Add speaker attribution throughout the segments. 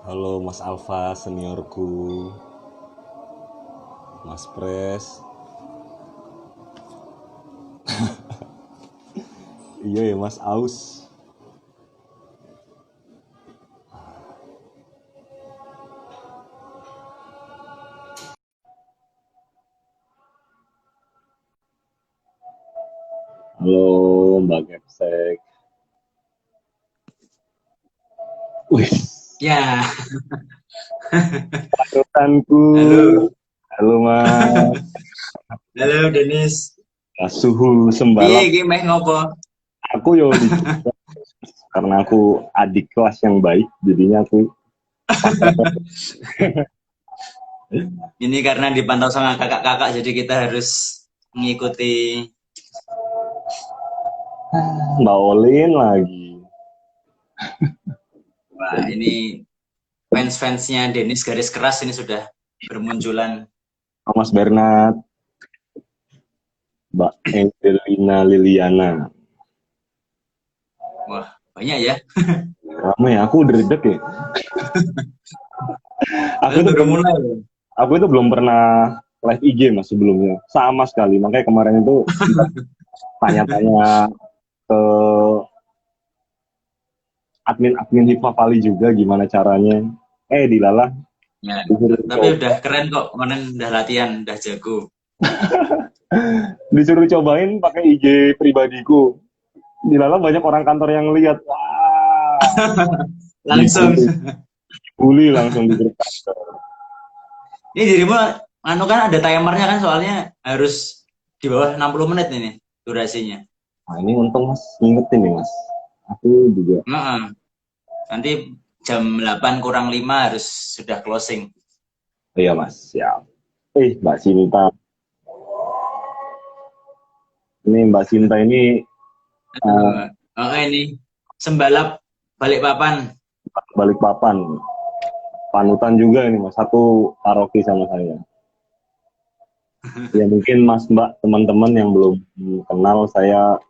Speaker 1: Halo Mas Alfa seniorku, Mas Pres. Iya ya Mas Aus. Halo Mbak Gepsek. Wih,
Speaker 2: Ya,
Speaker 1: panutanku.
Speaker 2: halo,
Speaker 1: Halo Mas.
Speaker 2: halo Denis.
Speaker 1: Suhu
Speaker 2: Piye
Speaker 1: sembalap.
Speaker 2: iki meh ngopo?
Speaker 1: Aku yo di Jogja karena aku adik kelas yang baik, jadinya aku pakai.
Speaker 2: Ini karena dipantau sama kakak-kakak, jadi kita harus mengikuti.
Speaker 1: Mbak Olin lagi.
Speaker 2: Wah, ini fans-fansnya Denis garis keras ini sudah bermunculan.
Speaker 1: Mas Bernard, Mbak Angelina Liliana.
Speaker 2: Wah, banyak ya.
Speaker 1: Rame ya, aku udah deg ya. Aku
Speaker 2: Padahal
Speaker 1: itu
Speaker 2: baru
Speaker 1: belum
Speaker 2: mulai loh.
Speaker 1: aku itu belum pernah live IG mas sebelumnya sama sekali, makanya kemarin itu tanya-tanya ke admin Hifa Pali juga gimana caranya, dilalah
Speaker 2: Ya,
Speaker 1: disuruh
Speaker 2: tapi
Speaker 1: coba,
Speaker 2: udah keren kok. Kemarin udah latihan, udah jago.
Speaker 1: disuruh cobain pakai IG pribadiku, dilalah banyak orang kantor yang lihat, wah,
Speaker 2: Langsung.
Speaker 1: dibully, langsung di grup kantor.
Speaker 2: Ini dirimu, anu kan ada timernya kan, soalnya harus di bawah 60 menit ini durasinya.
Speaker 1: Nah ini untung mas ngingetin nih mas, aku juga.
Speaker 2: Heeh. Nanti jam 8 kurang 5 harus sudah closing.
Speaker 1: Iya mas, siap. Mbak Sinta, ini Mbak Sinta ini uh,
Speaker 2: Oh, ini sembalap Balikpapan.
Speaker 1: balik papan, panutan juga ini mas, satu paroki sama saya. Ya mungkin mas mbak teman-teman yang belum kenal, saya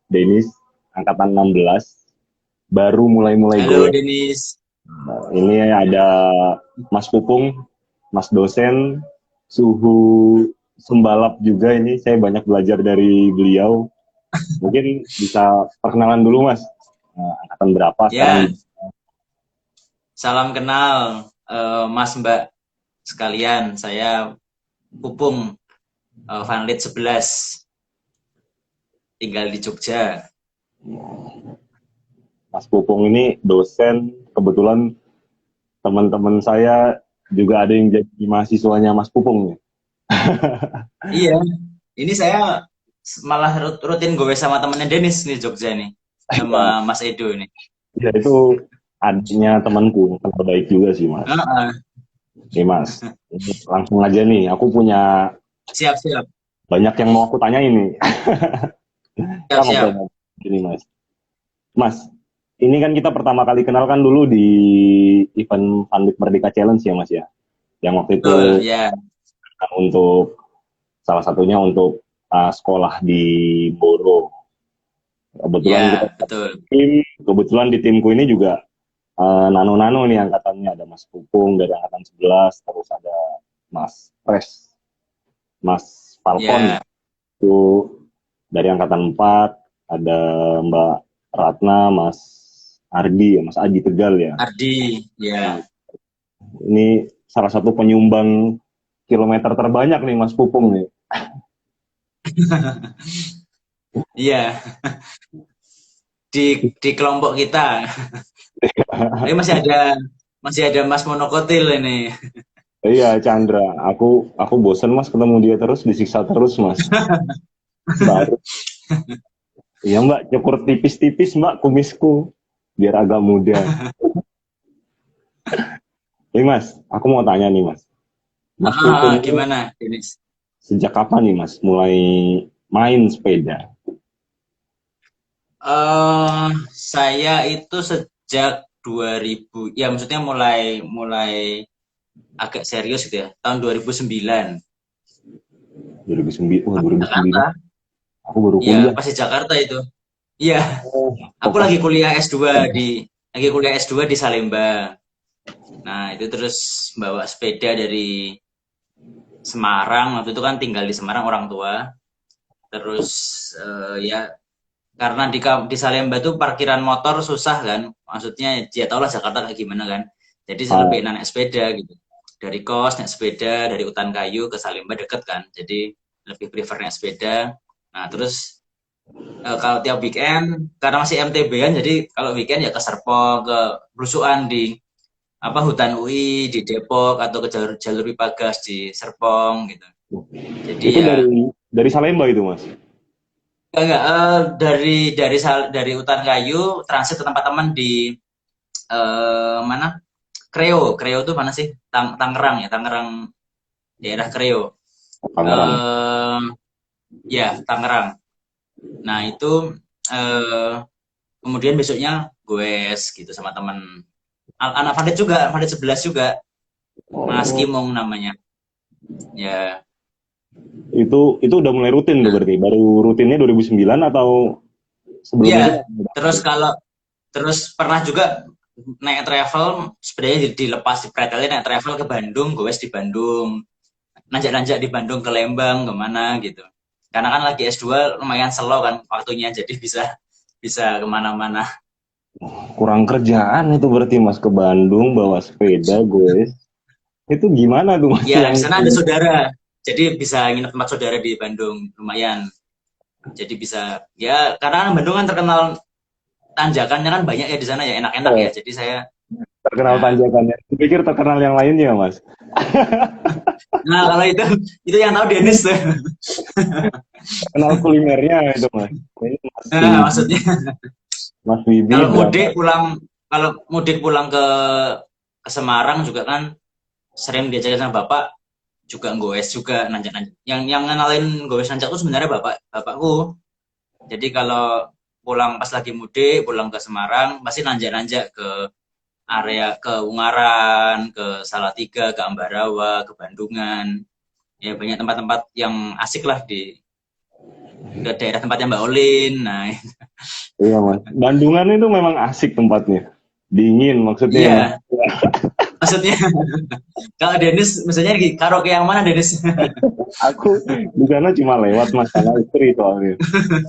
Speaker 1: Denis, angkatan 16, baru mulai-mulai
Speaker 2: Halo
Speaker 1: goyang.
Speaker 2: Denis.
Speaker 1: Ini ada Mas Pupung, Mas dosen, suhu sembalap juga, ini saya banyak belajar dari beliau. Mungkin bisa perkenalan dulu mas, angkatan berapa sekarang?
Speaker 2: Ya, salam kenal Mas Mbak sekalian. Saya Pupung Vanlit 11, tinggal di Jogja.
Speaker 1: Mas Pupung ini dosen, kebetulan teman-teman saya juga ada yang jadi mahasiswanya Mas Pupung nih.
Speaker 2: Iya, ini saya malah rutin gue sama temennya Denis nih Jogja nih, sama
Speaker 1: Ya,
Speaker 2: Mas Edo nih.
Speaker 1: ya itu adiknya temanku, kenal baik juga sih mas.
Speaker 2: Heeh.
Speaker 1: Nih mas, ini langsung aja nih, aku punya
Speaker 2: Siap, siap,
Speaker 1: banyak yang mau aku tanya ini. Kita
Speaker 2: siap, siap.
Speaker 1: ngobrol gini mas. Mas, ini kan kita pertama kali kenal kan dulu di event Pandit Merdeka Challenge ya mas ya. Yang waktu itu
Speaker 2: Betul, ya,
Speaker 1: untuk salah satunya untuk sekolah di Boro. Kebetulan kita
Speaker 2: ya, betul.
Speaker 1: tim, kebetulan di timku ini juga nano-nano nih angkatannya, ada Mas Pupung dari angkatan 11, terus ada Mas Pres, Mas Falcon
Speaker 2: Ya,
Speaker 1: itu dari angkatan 4, ada Mbak Ratna, Mas Ardi, Mas Aji Tegal ya.
Speaker 2: Ardi,
Speaker 1: Nah,
Speaker 2: ya.
Speaker 1: ini salah satu penyumbang kilometer terbanyak nih Mas Pupung nih.
Speaker 2: Iya, di kelompok kita. Tapi masih ada Mas Monokotil ini.
Speaker 1: Iya Chandra, aku bosen Mas ketemu dia terus, disiksa terus Mas. Baru, iya Mbak, cukur tipis-tipis Mbak kumisku biar agak muda. Nih Mas, aku mau tanya nih Mas. Mas Pupung ini
Speaker 2: Gimana, Denis?
Speaker 1: sejak kapan nih Mas mulai main sepeda?
Speaker 2: Saya itu sejak 2000, ya maksudnya mulai mulai agak serius gitu ya, tahun 2009.
Speaker 1: 2009, wah
Speaker 2: Pas di
Speaker 1: 2009,
Speaker 2: Jakarta.
Speaker 1: aku baru
Speaker 2: Iya,
Speaker 1: kuliah.
Speaker 2: pas di Jakarta itu. Iya,
Speaker 1: Oh, oh
Speaker 2: aku
Speaker 1: pas.
Speaker 2: lagi kuliah S2 di Salemba. Nah, itu terus bawa sepeda dari Semarang. Waktu itu kan tinggal di Semarang orang tua. Terus ya karena di Salemba tuh parkiran motor susah kan. Maksudnya ya tau lah Jakarta kayak gimana kan. Jadi saya lebih
Speaker 1: Ah,
Speaker 2: enak naik sepeda gitu. Dari kos naik sepeda dari Utan Kayu ke Salemba deket kan. Jadi lebih prefer naik sepeda. Nah, terus kalau tiap weekend karena masih MTB-an jadi kalau weekend ya ke Serpong, ke Belusuan di apa Hutan UI di Depok atau ke jalur Pipagas di Serpong gitu. Jadi
Speaker 1: itu
Speaker 2: ya
Speaker 1: dari Salemba itu Mas.
Speaker 2: enggak, dari Utan Kayu transit ke tempat teman di mana? Kreo. Kreo itu mana sih? Tangerang ya, Tangerang daerah Kreo.
Speaker 1: Tangerang.
Speaker 2: Eh ya, Tangerang. Nah, itu eh kemudian besoknya goes gitu sama teman. Anak Fandet juga, Fandet 11 juga. Mas
Speaker 1: Oh,
Speaker 2: Kimong namanya. Ya.
Speaker 1: itu udah mulai rutin tuh
Speaker 2: Nah,
Speaker 1: berarti. Baru rutinnya 2009 atau sebelumnya itu
Speaker 2: iya. Terus pernah juga naik travel sebenarnya dilepas di pretelnya naik travel ke Bandung, goes di Bandung, nanjak-nanjak di Bandung ke Lembang kemana gitu. Karena kan lagi S2 lumayan slow kan waktunya jadi bisa bisa kemana-mana.
Speaker 1: kurang kerjaan itu berarti Mas ke Bandung bawa sepeda gue. Itu gimana tuh Mas
Speaker 2: Ya
Speaker 1: yang
Speaker 2: di sana ada saudara, jadi bisa nginep tempat saudara di Bandung lumayan. Jadi bisa ya karena kan Bandung kan terkenal tanjakannya kan banyak ya di sana ya enak-enak ya.
Speaker 1: oh,
Speaker 2: Jadi saya
Speaker 1: terkenal
Speaker 2: nah,
Speaker 1: tanjakannya? Saya pikir terkenal yang lainnya Mas.
Speaker 2: nah kalau itu yang tahu Denis tuh.
Speaker 1: Terkenal kulinernya itu Mas. Ini Mas
Speaker 2: Nah,
Speaker 1: Wibi,
Speaker 2: maksudnya
Speaker 1: Mas Wibi
Speaker 2: kalau
Speaker 1: drama.
Speaker 2: mudik pulang ke Semarang juga kan sering diajakin sama bapak juga goes juga nanjak-nanjak. Yang ngenalin goes nanjak itu sebenarnya bapakku. Jadi kalau pulang pas lagi mudik, pulang ke Semarang pasti nanjak-nanjak ke area ke Ungaran, ke Salatiga, ke Ambarawa, ke Bandungan. Ya banyak tempat-tempat yang asik lah di ke daerah tempatnya Mbak Olin. Nah,
Speaker 1: Iya Mas. Bandungan itu memang asik tempatnya. Dingin maksudnya ya Mas.
Speaker 2: iya, maksudnya kalau Denis misalnya di karaoke yang mana Denis?
Speaker 1: Aku di sana cuma lewat Mas sama istri soalnya.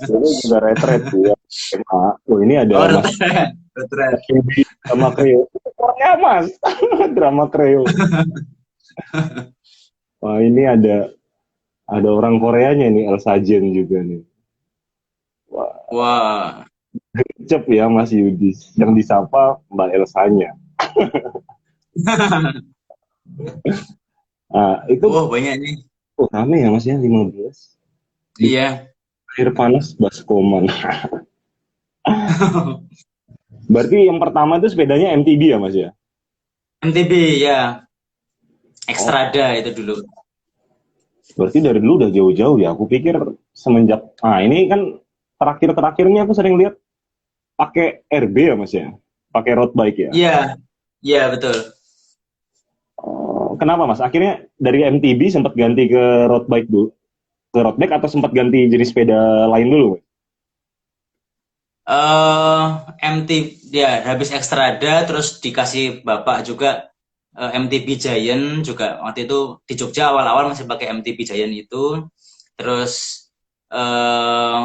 Speaker 1: Itu juga retret sih ya. SMA. Oh ini ada
Speaker 2: Oh,
Speaker 1: Mas
Speaker 2: retret. Retret.
Speaker 1: Wibi drama Kreo. Orangnya Mas. Drama Kreo. Wah ini ada orang Koreanya nih Elsa Jen juga nih. Wah,
Speaker 2: Wah.
Speaker 1: cep ya Mas Yudis. Yang disapa Mbak Elsanya. Nah, itu
Speaker 2: Oh, banyak nih.
Speaker 1: rame ya Mas ya 15. Di
Speaker 2: Iya.
Speaker 1: air panas baskoman. Berarti yang pertama itu sepedanya MTB ya Mas ya?
Speaker 2: MTB ya,
Speaker 1: Oh,
Speaker 2: Extrada itu dulu.
Speaker 1: berarti dari dulu udah jauh-jauh ya. Aku pikir semenjak, nah ini kan terakhir-terakhirnya aku sering lihat pakai RB ya Mas ya? Pakai road bike ya?
Speaker 2: Iya, iya betul.
Speaker 1: Oh, kenapa Mas? Akhirnya dari MTB sempat ganti ke road bike dulu? Ke road bike atau sempat ganti jadi sepeda lain dulu? Mas?
Speaker 2: eh MTB ya habis Extrada terus dikasih bapak juga MTB Giant juga waktu itu di Jogja awal-awal masih pakai MTB Giant itu. Terus eh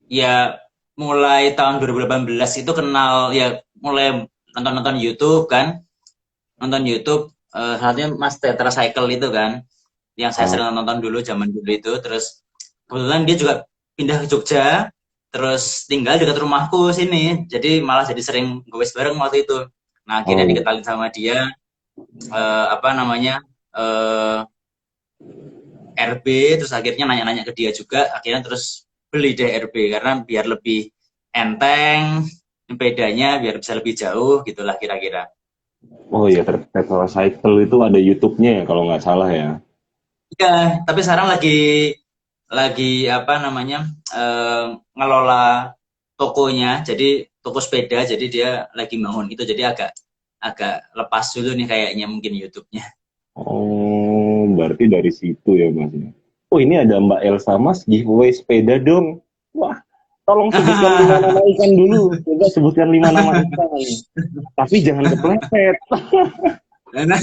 Speaker 2: ya mulai tahun 2018 itu kenal ya mulai nonton-nonton YouTube kan. Nonton YouTube saatnya Mas Tetra Cycle itu kan yang saya
Speaker 1: Ah,
Speaker 2: sering nonton dulu zaman dulu itu terus kebetulan dia juga pindah ke Jogja terus tinggal dekat rumahku sini jadi malah jadi sering gowes bareng waktu itu nah akhirnya
Speaker 1: oh,
Speaker 2: dikenalin sama dia apa namanya eh, RB terus akhirnya nanya-nanya ke dia juga akhirnya terus beli deh RB karena biar lebih enteng bedanya biar bisa lebih jauh gitulah kira-kira.
Speaker 1: oh iya, Tetra Cycle itu ada YouTube-nya ya kalau nggak salah ya.
Speaker 2: Iya, tapi sekarang lagi apa namanya ngelola tokonya, jadi toko sepeda, jadi dia lagi bangun itu, jadi agak agak lepas dulu nih kayaknya mungkin YouTube-nya.
Speaker 1: Oh, berarti dari situ ya Mas ya. Oh ini ada Mbak Elsa Mas giveaway sepeda dong. Wah, Tolong sebutkan 5 nama ikan dulu. Coba sebutkan 5 nama ikan. Tapi jangan kepleset.
Speaker 2: Nah,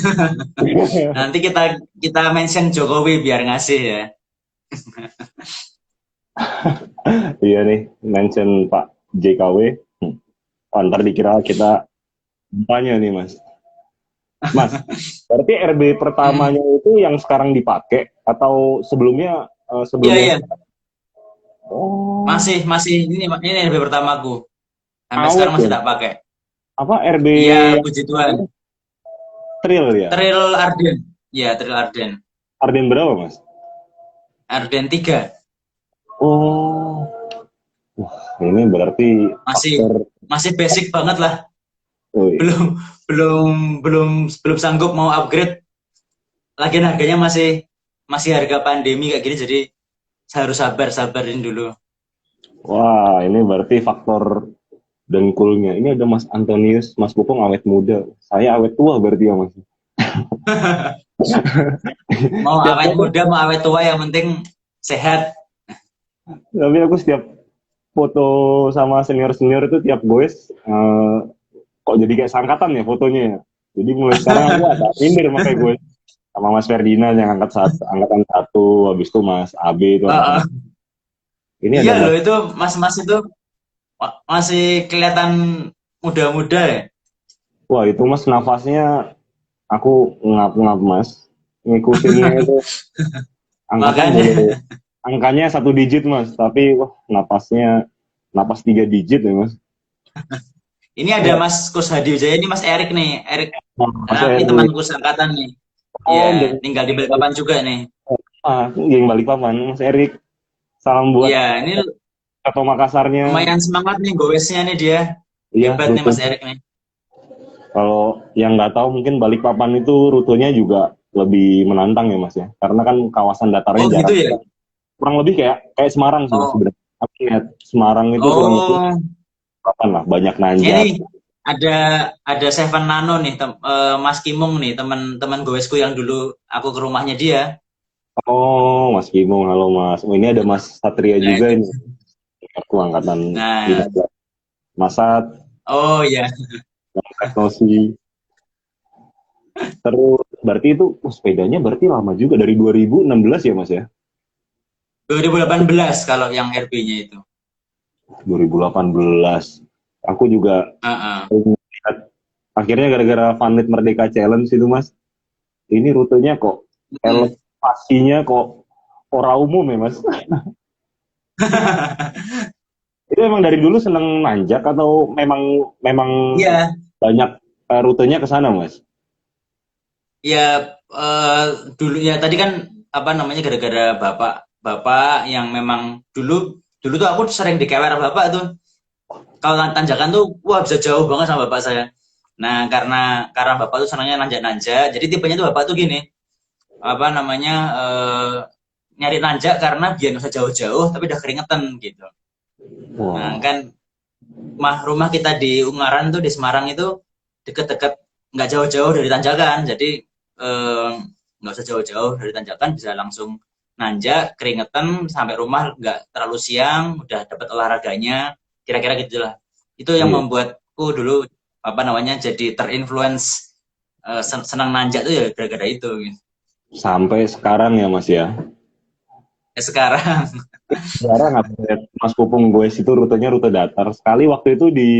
Speaker 2: nanti kita kita mention Jokowi biar ngasih ya.
Speaker 1: Iya nih, mention Pak JKW. Oh, ntar dikira kita banyak nih, Mas. Mas, berarti RB
Speaker 2: Hmm.
Speaker 1: pertamanya itu yang sekarang dipakai atau sebelumnya
Speaker 2: Iya
Speaker 1: sebelumnya?
Speaker 2: iya,
Speaker 1: Oh,
Speaker 2: masih ini RB pertamaku. Sampai sekarang
Speaker 1: awet
Speaker 2: masih
Speaker 1: ya.
Speaker 2: tak pakai.
Speaker 1: Apa RB
Speaker 2: Iya,
Speaker 1: yang
Speaker 2: puji Tuhan.
Speaker 1: trail ya?
Speaker 2: Trail Arden. Iya, Trail Arden.
Speaker 1: Arden berapa, Mas?
Speaker 2: Arden 3.
Speaker 1: Oh, ini berarti
Speaker 2: Masih
Speaker 1: faktor.
Speaker 2: masih basic banget lah.
Speaker 1: Oh, iya.
Speaker 2: Belum belum belum belum sanggup mau upgrade. Lagian harganya masih masih harga pandemi kayak gini jadi saya harus sabarin dulu.
Speaker 1: Wah, ini berarti faktor dengkulnya. Ini ada Mas Antonius, Mas Pupung awet muda. Saya awet tua berarti ya, Mas.
Speaker 2: Mau
Speaker 1: Tiap
Speaker 2: awet
Speaker 1: foto,
Speaker 2: muda, mau awet tua yang penting sehat.
Speaker 1: tapi aku setiap foto sama senior-senior itu tiap goes, kok jadi kayak sangkatan ya fotonya ya. Jadi mulai sekarang aku agak minder makanya gue sama Mas Ferdinand yang angkatan satu, habis itu Mas AB itu angkatan.
Speaker 2: Uh,
Speaker 1: Ini
Speaker 2: iya
Speaker 1: ada
Speaker 2: loh
Speaker 1: Mas.
Speaker 2: itu mas-mas itu masih kelihatan muda-muda ya.
Speaker 1: Wah itu Mas nafasnya aku ngap-ngap Mas. Ngikutinnya itu angkatan
Speaker 2: Makanya
Speaker 1: boleh angkanya 1 digit Mas, tapi wah napas 3 digit ya Mas.
Speaker 2: ini ada
Speaker 1: Wah,
Speaker 2: Mas Kusadi Wijaya, ini Mas Erik nih. Erik,
Speaker 1: Mas
Speaker 2: ini
Speaker 1: Eri.
Speaker 2: temanku seangkatan nih.
Speaker 1: Oh,
Speaker 2: Ya,
Speaker 1: geng,
Speaker 2: tinggal di Balikpapan juga nih.
Speaker 1: geng Balikpapan, Mas Erik. Salam buat
Speaker 2: Iya, ini
Speaker 1: Ketua Makassarnya.
Speaker 2: lumayan semangat nih gowesnya nih dia.
Speaker 1: Iya,
Speaker 2: Hebat nih
Speaker 1: rute.
Speaker 2: Mas Erik nih.
Speaker 1: Kalau yang nggak tahu mungkin Balikpapan itu rutenya juga lebih menantang ya Mas ya. Karena kan kawasan datarnya
Speaker 2: Oh gitu
Speaker 1: jarak
Speaker 2: ya?
Speaker 1: kurang lebih kayak kayak Semarang sih Mas
Speaker 2: Oh,
Speaker 1: sebenarnya. Aku lihat Semarang itu kurang lebih
Speaker 2: oh,
Speaker 1: kapan lah banyak
Speaker 2: ya
Speaker 1: nanjak.
Speaker 2: nih ada ada Seven Nano nih, Mas Kimung nih, teman-teman gowesku yang dulu aku ke rumahnya dia.
Speaker 1: Oh, Mas Bimo, halo Mas. Oh, ini ada Mas Satria
Speaker 2: Nah
Speaker 1: juga
Speaker 2: itu.
Speaker 1: ini. Aku angkatan
Speaker 2: Nah,
Speaker 1: 15. Masat,
Speaker 2: oh ya,
Speaker 1: Teknosi. Terus berarti itu sepedanya berarti lama juga dari 2016 ya Mas ya?
Speaker 2: 2018 kalau yang RB-nya itu.
Speaker 1: 2018. Aku juga
Speaker 2: Heeh.
Speaker 1: lihat akhirnya gara-gara Funlit Merdeka Challenge itu Mas. Ini rutenya kok
Speaker 2: Hmm.
Speaker 1: elevasinya kok ora umum ya Mas. Itu emang dari dulu seneng nanjak atau memang memang
Speaker 2: Iya,
Speaker 1: banyak rutenya ke sana Mas?
Speaker 2: ya eh, dulu ya tadi kan apa namanya gara-gara bapak yang memang dulu dulu tuh aku sering dikewer bapak tuh. Kalau tanjakan tuh wah bisa jauh banget sama bapak saya. Nah, karena bapak tuh senangnya nanjak-nanjak, jadi tipenya tuh bapak tuh gini, apa namanya nyari nanjak karena biar nggak usah jauh-jauh tapi udah keringetan gitu. Nah,
Speaker 1: Wah,
Speaker 2: kan rumah kita di Ungaran tuh di Semarang itu deket-deket nggak jauh-jauh dari tanjakan, jadi eh, nggak usah jauh-jauh dari tanjakan bisa langsung nanjak keringetan sampai rumah nggak terlalu siang udah dapat olahraganya kira-kira gitulah itu yang
Speaker 1: iya.
Speaker 2: membuatku dulu apa namanya jadi terinfluence senang nanjak tuh ya gara-gara itu gitu.
Speaker 1: Sampai sekarang ya Mas ya.
Speaker 2: Ya, sekarang
Speaker 1: Jarang aku lihat Mas Pupung gue itu rutenya rute datar. Sekali waktu itu di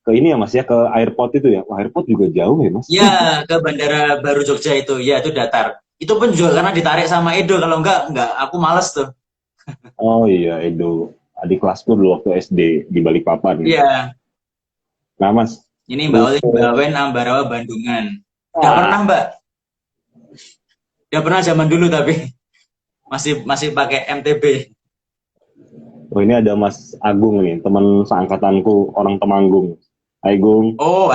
Speaker 1: ke ini ya Mas ya ke airport itu ya. Wah, airport juga jauh ya Mas.
Speaker 2: ya ke Bandara Baru Jogja itu ya itu datar itu pun juga karena ditarik sama Edo kalau enggak aku males tuh.
Speaker 1: Oh iya, Edo. Adik kelasku dulu waktu SD di Balikpapan.
Speaker 2: Iya,
Speaker 1: Nah Mas,
Speaker 2: ini Mbak Olin
Speaker 1: rute
Speaker 2: Bawen Ambarawa Bandungan. Udah
Speaker 1: ah,
Speaker 2: pernah Mbak? Udah pernah zaman dulu tapi masih masih pakai MTB.
Speaker 1: oh ini ada Mas Agung nih, teman seangkatanku orang Temanggung. Hai Gung.
Speaker 2: Oh,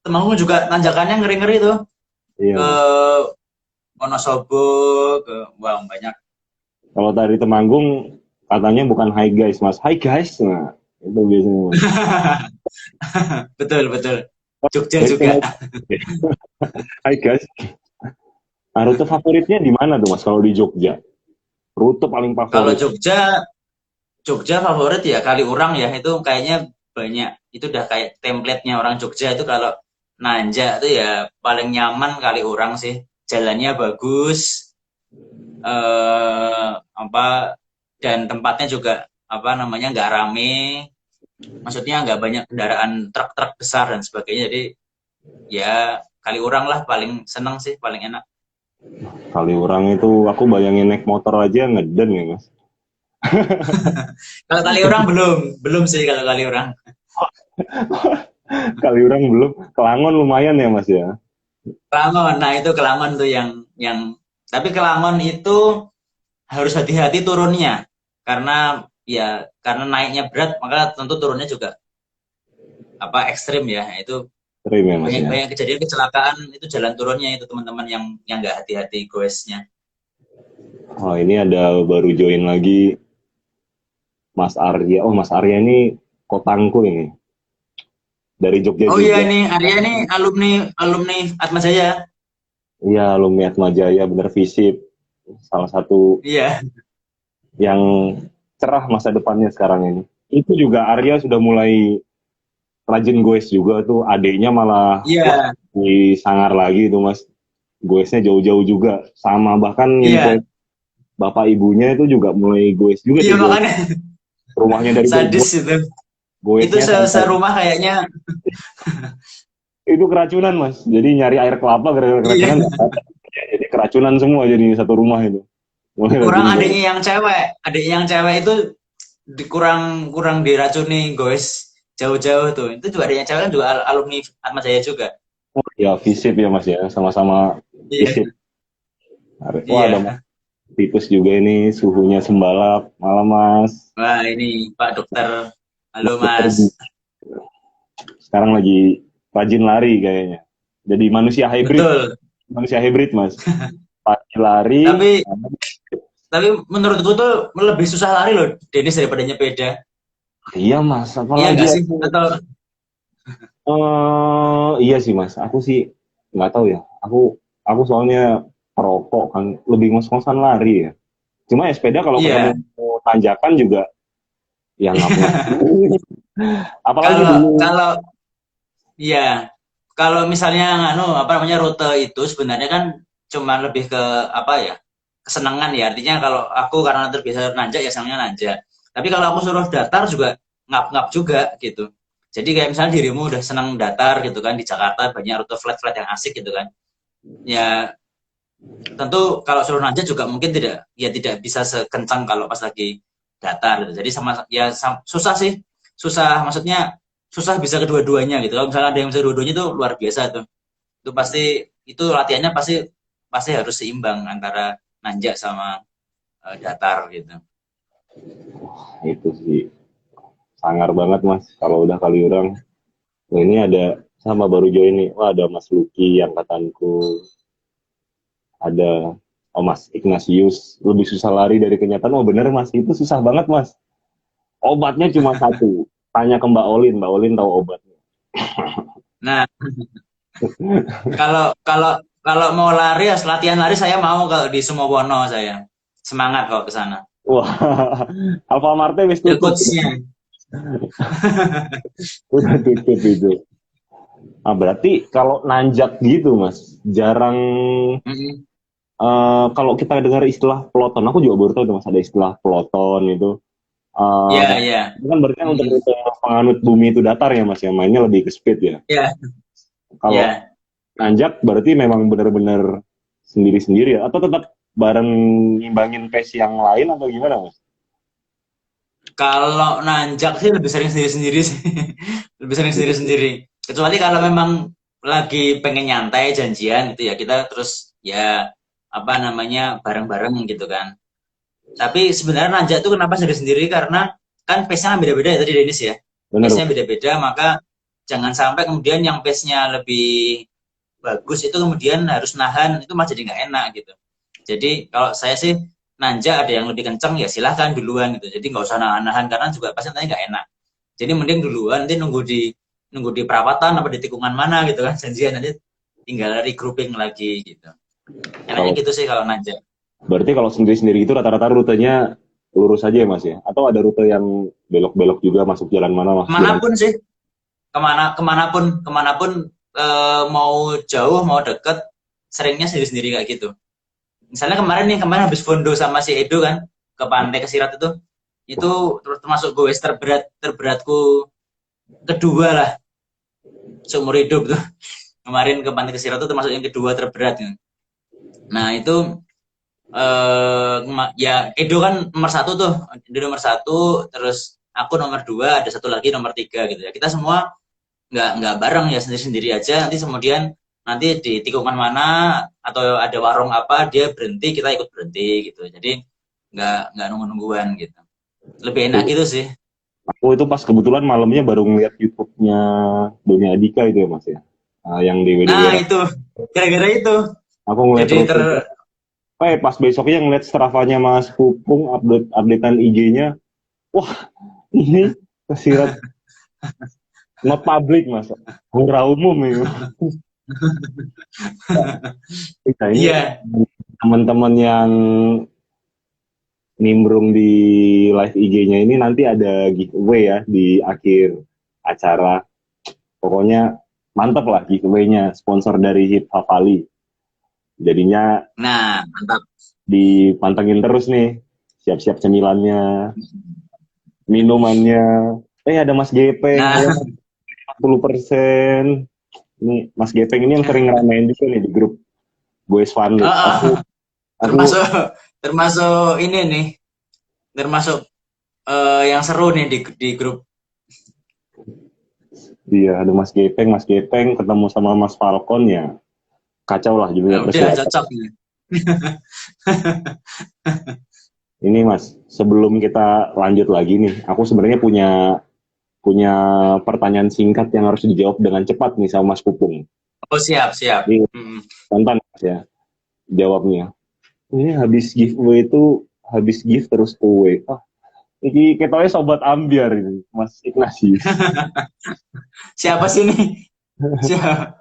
Speaker 2: temanku juga tanjakannya ngeri-ngeri tuh
Speaker 1: Iya
Speaker 2: ke
Speaker 1: Mas.
Speaker 2: Wonosobo ke wah banyak.
Speaker 1: Kalau dari Temanggung katanya bukan hi guys Mas, hi guys. Nah, itu biasanya Mas.
Speaker 2: Betul betul. Jogja
Speaker 1: Jadi
Speaker 2: juga.
Speaker 1: hi guys. Nah, rute favoritnya di mana tuh Mas kalau di Jogja? Rute paling
Speaker 2: Kalau
Speaker 1: favorit.
Speaker 2: Jogja Jogja favorit ya Kaliurang ya, itu kayaknya banyak, itu udah kayak template-nya orang Jogja itu kalau nanjak tuh ya paling nyaman Kaliurang sih. Jalannya bagus, apa, dan tempatnya juga apa namanya nggak rame, maksudnya nggak banyak kendaraan truk-truk besar dan sebagainya. Jadi ya Kaliurang lah paling seneng sih, paling enak.
Speaker 1: Kaliurang itu aku bayangin naik motor aja ngeden ya mas.
Speaker 2: Kalau Kaliurang belum sih kalau Kaliurang.
Speaker 1: Kaliurang belum, Kelangon lumayan ya mas ya.
Speaker 2: Kelangon, nah itu Kelangon tuh yang tapi Kelangon itu harus hati-hati turunnya karena ya karena naiknya berat maka tentu turunnya juga apa ekstrim ya. Nah, itu
Speaker 1: Keren ya mas
Speaker 2: banyak
Speaker 1: ya.
Speaker 2: banyak kejadian kecelakaan itu jalan turunnya itu teman-teman yang nggak hati-hati goesnya.
Speaker 1: Oh ini ada baru join lagi Mas Arya. Oh Mas Arya ini kotangku ini dari Jogja
Speaker 2: Oh iya
Speaker 1: juga.
Speaker 2: ini Arya ini alumni alumni Atma Jaya.
Speaker 1: Iya alumni Atma Jaya bener visip. Salah satu
Speaker 2: Iya.
Speaker 1: yang cerah masa depannya sekarang ini. Itu juga Arya sudah mulai rajin goes juga tuh. Adiknya malah wah
Speaker 2: Iya.
Speaker 1: di sangar lagi tuh mas. Goesnya jauh-jauh juga. Sama bahkan
Speaker 2: Iya.
Speaker 1: influence bapak ibunya itu juga mulai goes juga
Speaker 2: Iya
Speaker 1: tuh goes.
Speaker 2: makanya
Speaker 1: Rumahnya dari
Speaker 2: sadis
Speaker 1: Bogor,
Speaker 2: itu. Itu
Speaker 1: goesnya sampai
Speaker 2: serumah kayaknya.
Speaker 1: itu keracunan mas. Jadi nyari air kelapa gara-gara
Speaker 2: Iya.
Speaker 1: keracunan nggak ada. Jadi keracunan semua jadi satu rumah itu. Mulai
Speaker 2: Kurang
Speaker 1: rajin goes.
Speaker 2: adiknya yang cewek itu kurang kurang diracuni guys jauh-jauh tuh. Itu juga adiknya cewek kan juga alumni Atma Jaya juga.
Speaker 1: Oh, ya visip ya mas ya. Sama-sama
Speaker 2: Iya.
Speaker 1: visip. Wah ada
Speaker 2: Iya.
Speaker 1: tikus juga ini suhunya sembalap malam mas.
Speaker 2: Wah, ini Pak Dokter. Halo,
Speaker 1: Mas dokter
Speaker 2: Mas.
Speaker 1: sekarang lagi rajin lari kayaknya. Jadi
Speaker 2: Betul.
Speaker 1: manusia hybrid mas. Pagi lari.
Speaker 2: Tapi tapi menurutku tuh lebih susah lari loh, Denis daripada nyepeda.
Speaker 1: Iya mas,
Speaker 2: Iya
Speaker 1: apalagi
Speaker 2: nggak sih?
Speaker 1: aku
Speaker 2: Atau
Speaker 1: iya sih mas, aku sih nggak tahu ya. Aku soalnya perokok kan lebih ngos-ngosan lari ya. Cuma ya sepeda kalau ketemu
Speaker 2: iya.
Speaker 1: tanjakan juga ya ngap-ngap. Apalagi
Speaker 2: Kalau
Speaker 1: dulu.
Speaker 2: kalau iya, kalau misalnya anu apa namanya rute itu sebenarnya kan cuma lebih ke apa ya? Kesenangan ya. Artinya kalau aku karena terbiasa nanjak ya senangnya nanjak. Tapi kalau aku suruh datar juga ngap-ngap juga gitu. Jadi kayak misalnya dirimu udah senang datar gitu kan di Jakarta banyak rute flat-flat yang asik gitu kan. Ya tentu kalau suruh nanjak juga mungkin tidak bisa sekencang kalau pas lagi datar gitu. Jadi susah sih. Susah maksudnya susah bisa kedua-duanya gitu. Kalau misalnya ada yang bisa kedua-duanya itu luar biasa tuh. Itu pasti itu latihannya pasti pasti harus seimbang antara nanjak sama datar gitu.
Speaker 1: Itu sih sangar banget mas. Kalau udah kali orang. Nah, ini ada sama baru join nih. Wah ada Mas Lucky angkatanku. Ada Mas Ignatius lebih susah lari dari kenyataan. Oh bener mas itu susah banget mas. Obatnya cuma satu. Tanya ke Mbak Olin. Mbak Olin tahu obatnya.
Speaker 2: Nah, kalau kalau kalau mau lari, latihan lari saya mau kalau di Sumowono saya. Semangat kalau ke sana.
Speaker 1: Wah, Alfamart wis
Speaker 2: Ya
Speaker 1: tutup.
Speaker 2: coachnya.
Speaker 1: Udah tutup itu. Ah, berarti kalau nanjak gitu, Mas, jarang
Speaker 2: Mm-mm.
Speaker 1: kalau kita dengar istilah peloton, aku juga baru tahu tuh, Mas, ada istilah peloton itu. Eh
Speaker 2: Ya, ya.
Speaker 1: itu kan berarti kan untuk
Speaker 2: Mm.
Speaker 1: rute penganut bumi itu datar ya, Mas, yang mainnya lebih ke speed ya.
Speaker 2: Ya,
Speaker 1: Kalau
Speaker 2: ya.
Speaker 1: nanjak berarti memang benar-benar sendiri-sendiri ya, atau tetap bareng ngimbangin pace yang lain atau gimana, Mas?
Speaker 2: Kalau nanjak sih lebih sering sendiri-sendiri sih. Lebih sering sendiri-sendiri. Kecuali kalau memang lagi pengen nyantai janjian gitu ya, kita terus ya apa namanya bareng-bareng gitu kan. Tapi sebenarnya nanjak itu kenapa sendiri-sendiri karena kan pace-nya kan beda-beda ya tadi Denis ya.
Speaker 1: Bener,
Speaker 2: Pace-nya
Speaker 1: Mas.
Speaker 2: beda-beda, maka jangan sampai kemudian yang pace-nya lebih bagus itu kemudian harus nahan, itu malah jadi nggak enak gitu. Jadi kalau saya sih nanjak ada yang lebih kenceng ya silahkan duluan gitu. Jadi nggak usah nahan-nahan karena juga pasti nanti nggak enak. Jadi mending duluan nanti nunggu di perawatan apa di tikungan mana gitu kan janjian nanti tinggal regrouping lagi gitu. Enaknya
Speaker 1: Kalau
Speaker 2: gitu sih kalau nanjak.
Speaker 1: berarti kalau sendiri-sendiri itu rata-rata rutenya lurus aja ya Mas ya? Atau ada rute yang belok-belok juga masuk jalan mana Mas? Jalan.
Speaker 2: Kemanapun sih, kemanapun mau jauh mau deket, seringnya sendiri-sendiri kayak gitu. Misalnya kemarin habis fondo sama si Edo kan ke pantai Kesirat itu termasuk gue terberatku kedua lah seumur hidup tuh. Kemarin ke pantai Kesirat itu termasuk yang kedua terberat kan. Nah itu ya Edo kan nomor satu tuh, Edo nomor satu, terus aku nomor dua, ada satu lagi nomor tiga gitu ya. Kita semua nggak bareng ya, sendiri-sendiri aja. Nanti di tikungan mana atau ada warung apa dia berhenti, kita ikut berhenti gitu. Jadi nggak nunggu-nungguan gitu. Lebih enak gitu sih.
Speaker 1: Aku itu pas kebetulan malamnya baru ngeliat YouTube-nya Doni Adika itu ya Mas ya. Yang di
Speaker 2: Nah
Speaker 1: WDWR.
Speaker 2: itu gara-gara itu.
Speaker 1: Aku ngeliat
Speaker 2: Jadi
Speaker 1: terus. Pas besoknya ngeliat Strava-nya Mas Pupung, updatean IG-nya. Wah, ini Kesirat not public Mas. Hura umum itu. Nah, ini
Speaker 2: iya.
Speaker 1: teman-teman yang nimbrung di live IG-nya ini nanti ada giveaway ya di akhir acara. Pokoknya mantap lah giveaway-nya, sponsor dari Hip Havali. Jadinya
Speaker 2: Nah mantap.
Speaker 1: dipantengin terus nih, siap-siap cemilannya, minumannya. Ada Mas Gepeng,
Speaker 2: Nah
Speaker 1: 40%. Ini Mas Gepeng ini yang sering ngeramein juga nih di grup Boys Fun. Aku
Speaker 2: termasuk termasuk ini nih, termasuk yang seru nih di grup.
Speaker 1: Iya, ada Mas Gepeng ketemu sama Mas Falcon ya. Kacau lah juga
Speaker 2: Nah, udah
Speaker 1: persiapan.
Speaker 2: cocok.
Speaker 1: Ini Mas, sebelum kita lanjut lagi nih, aku sebenarnya punya pertanyaan singkat yang harus dijawab dengan cepat nih sama Mas Pupung.
Speaker 2: Oh siap.
Speaker 1: Ini tonton Mas ya jawabnya. Ini habis giveaway itu habis gift terus away. Ini ketoknya sobat ambiar ini, Mas Ignatius.
Speaker 2: Siapa sih nih? Siapa?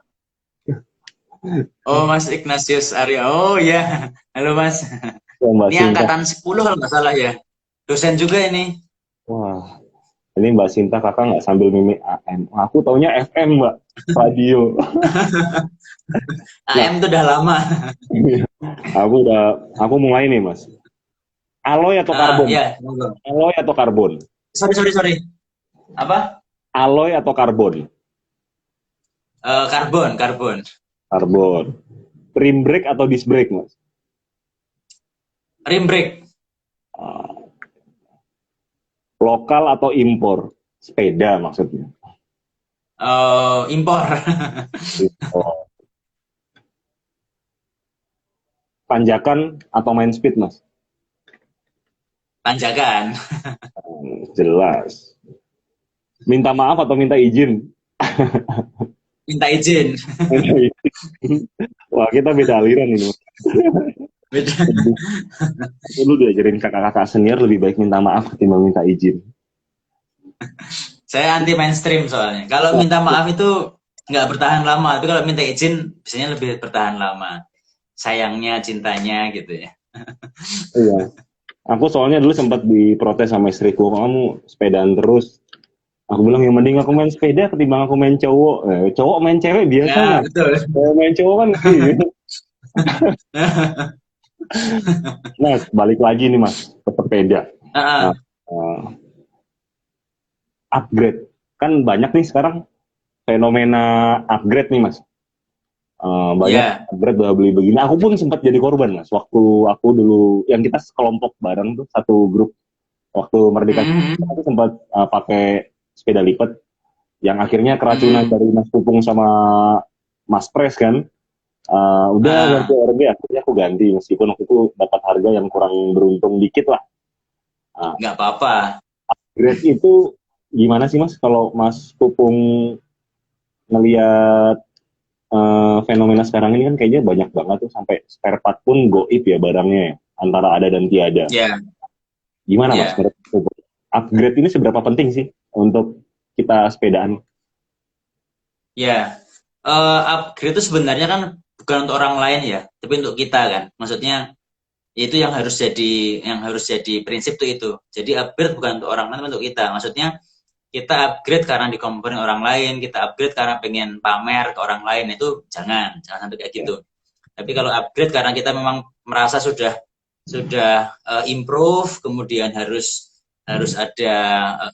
Speaker 2: Oh Mas Ignatius Arya. Oh ya, halo Mas.
Speaker 1: Mbak
Speaker 2: Ini
Speaker 1: Sinta.
Speaker 2: angkatan 10 kalau nggak salah ya. Dosen juga ini.
Speaker 1: Wah, ini Mbak Sinta kakak nggak sambil mimik AM. Aku taunya FM Mbak, radio.
Speaker 2: AM itu udah lama.
Speaker 1: Aku mulai nih Mas. Alloy atau karbon?
Speaker 2: Ya.
Speaker 1: Alloy atau karbon?
Speaker 2: Sorry. Apa?
Speaker 1: Alloy atau karbon?
Speaker 2: Karbon.
Speaker 1: Karbon. Rim brake atau disc brake Mas?
Speaker 2: Rim brake.
Speaker 1: Lokal atau impor? Sepeda maksudnya.
Speaker 2: Impor.
Speaker 1: Impor. Tanjakan atau main speed Mas?
Speaker 2: Tanjakan.
Speaker 1: Jelas. Minta maaf atau minta izin?
Speaker 2: Minta izin.
Speaker 1: Wah, kita beda aliran ini.
Speaker 2: Beda.
Speaker 1: Lu diajarin kakak-kakak senior lebih baik minta maaf ketimbang minta izin.
Speaker 2: Saya anti mainstream soalnya. Kalau minta maaf itu nggak bertahan lama, tapi kalau minta izin biasanya lebih bertahan lama. Sayangnya, cintanya gitu ya.
Speaker 1: Iya. Aku soalnya dulu sempat diprotes sama istriku, kamu sepedaan terus. Aku bilang yang mending aku main sepeda ketimbang aku main cowok. Cowok main cewek biasa.
Speaker 2: Ya, betul.
Speaker 1: Main cowok kan. Nah, balik lagi nih Mas ke sepeda. Upgrade. Kan banyak nih sekarang fenomena upgrade nih Mas. Banyak upgrade udah beli begini. Aku pun sempat jadi korban Mas. Waktu aku dulu, yang kita sekelompok bareng tuh, satu grup. Waktu Merdeka, aku sempat pakai sepeda lipat. Yang akhirnya keracunan dari Mas Pupung sama Mas Pres kan. Udah ganti RB, akhirnya aku ganti. Meskipun waktu itu dapat harga yang kurang beruntung dikit lah.
Speaker 2: Nggak apa-apa.
Speaker 1: Upgrade itu gimana sih Mas? Kalau Mas Pupung ngelihat fenomena sekarang ini kan kayaknya banyak banget tuh, sampai spare part pun goib ya barangnya ya, antara ada dan tiada. Gimana Mas? Upgrade ini seberapa penting sih untuk kita sepedaan?
Speaker 2: Upgrade itu sebenarnya kan bukan untuk orang lain ya, tapi untuk kita kan. Maksudnya Itu yang harus jadi prinsip tuh itu. Jadi upgrade bukan untuk orang lain, untuk kita. Maksudnya kita upgrade karena dikomporin orang lain, kita upgrade karena pengen pamer ke orang lain, itu jangan sampai kayak gitu. Tapi kalau upgrade karena kita memang merasa sudah improve, kemudian harus harus ada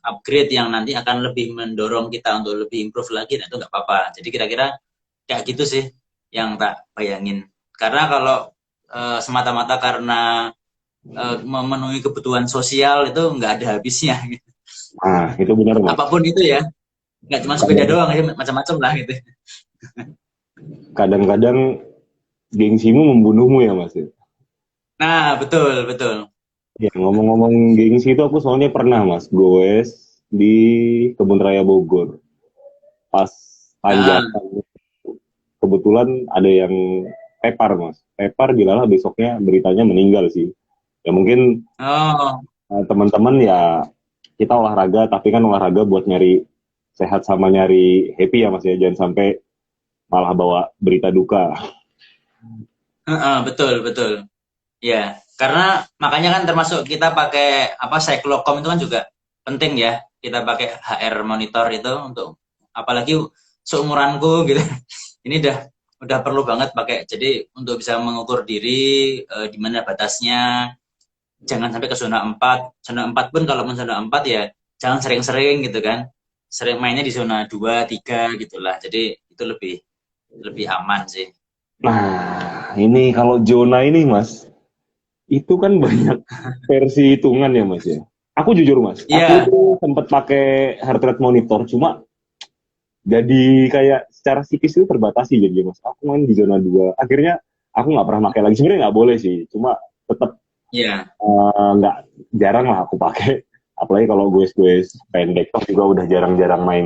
Speaker 2: upgrade yang nanti akan lebih mendorong kita untuk lebih improve lagi, nah itu nggak apa-apa. Jadi kira-kira kayak gitu sih yang tak bayangin. Karena kalau semata-mata karena memenuhi kebutuhan sosial itu nggak ada habisnya. Gitu.
Speaker 1: Nah, itu benar, Mas.
Speaker 2: Apapun itu ya, nggak cuma sepeda doang, ya, macam-macam lah gitu.
Speaker 1: Kadang-kadang gengsimu membunuhmu ya, Mas.
Speaker 2: Nah, betul, betul.
Speaker 1: Ya, ngomong-ngomong gengsi itu aku soalnya pernah, Mas, goes di Kebun Raya Bogor. Pas
Speaker 2: Nah,
Speaker 1: tanjakan, kebetulan ada yang tepar, Mas. Tepar dilalah besoknya beritanya meninggal sih. Ya mungkin
Speaker 2: oh,
Speaker 1: teman-teman ya kita olahraga, tapi kan olahraga buat nyari sehat sama nyari happy ya, Mas ya. Jangan sampai malah bawa berita duka.
Speaker 2: betul, betul. Ya, karena makanya kan termasuk kita pakai apa cyclocom itu kan juga penting ya. Kita pakai HR monitor itu untuk apalagi seumuranku gitu. Ini udah perlu banget pakai. Jadi untuk bisa mengukur diri di mana batasnya, jangan sampai ke zona 4. Zona 4 pun kalau mau zona 4 ya jangan sering-sering gitu kan. Sering mainnya di zona 2 3 gitulah. Jadi itu lebih lebih aman sih.
Speaker 1: Nah, ini kalau zona ini, Mas, itu kan banyak versi hitungan ya, Mas ya. Aku jujur, Mas, aku
Speaker 2: Iya,
Speaker 1: tuh sempat pakai heart rate monitor, cuma jadi kayak secara psikis itu terbatasi jadi, Mas. Aku main di zona 2. Akhirnya aku nggak pernah pakai lagi. Sebenarnya nggak boleh sih, cuma tetap
Speaker 2: iya,
Speaker 1: nggak jarang lah aku pakai. Apalagi kalau gue pendek, toh juga udah jarang-jarang main.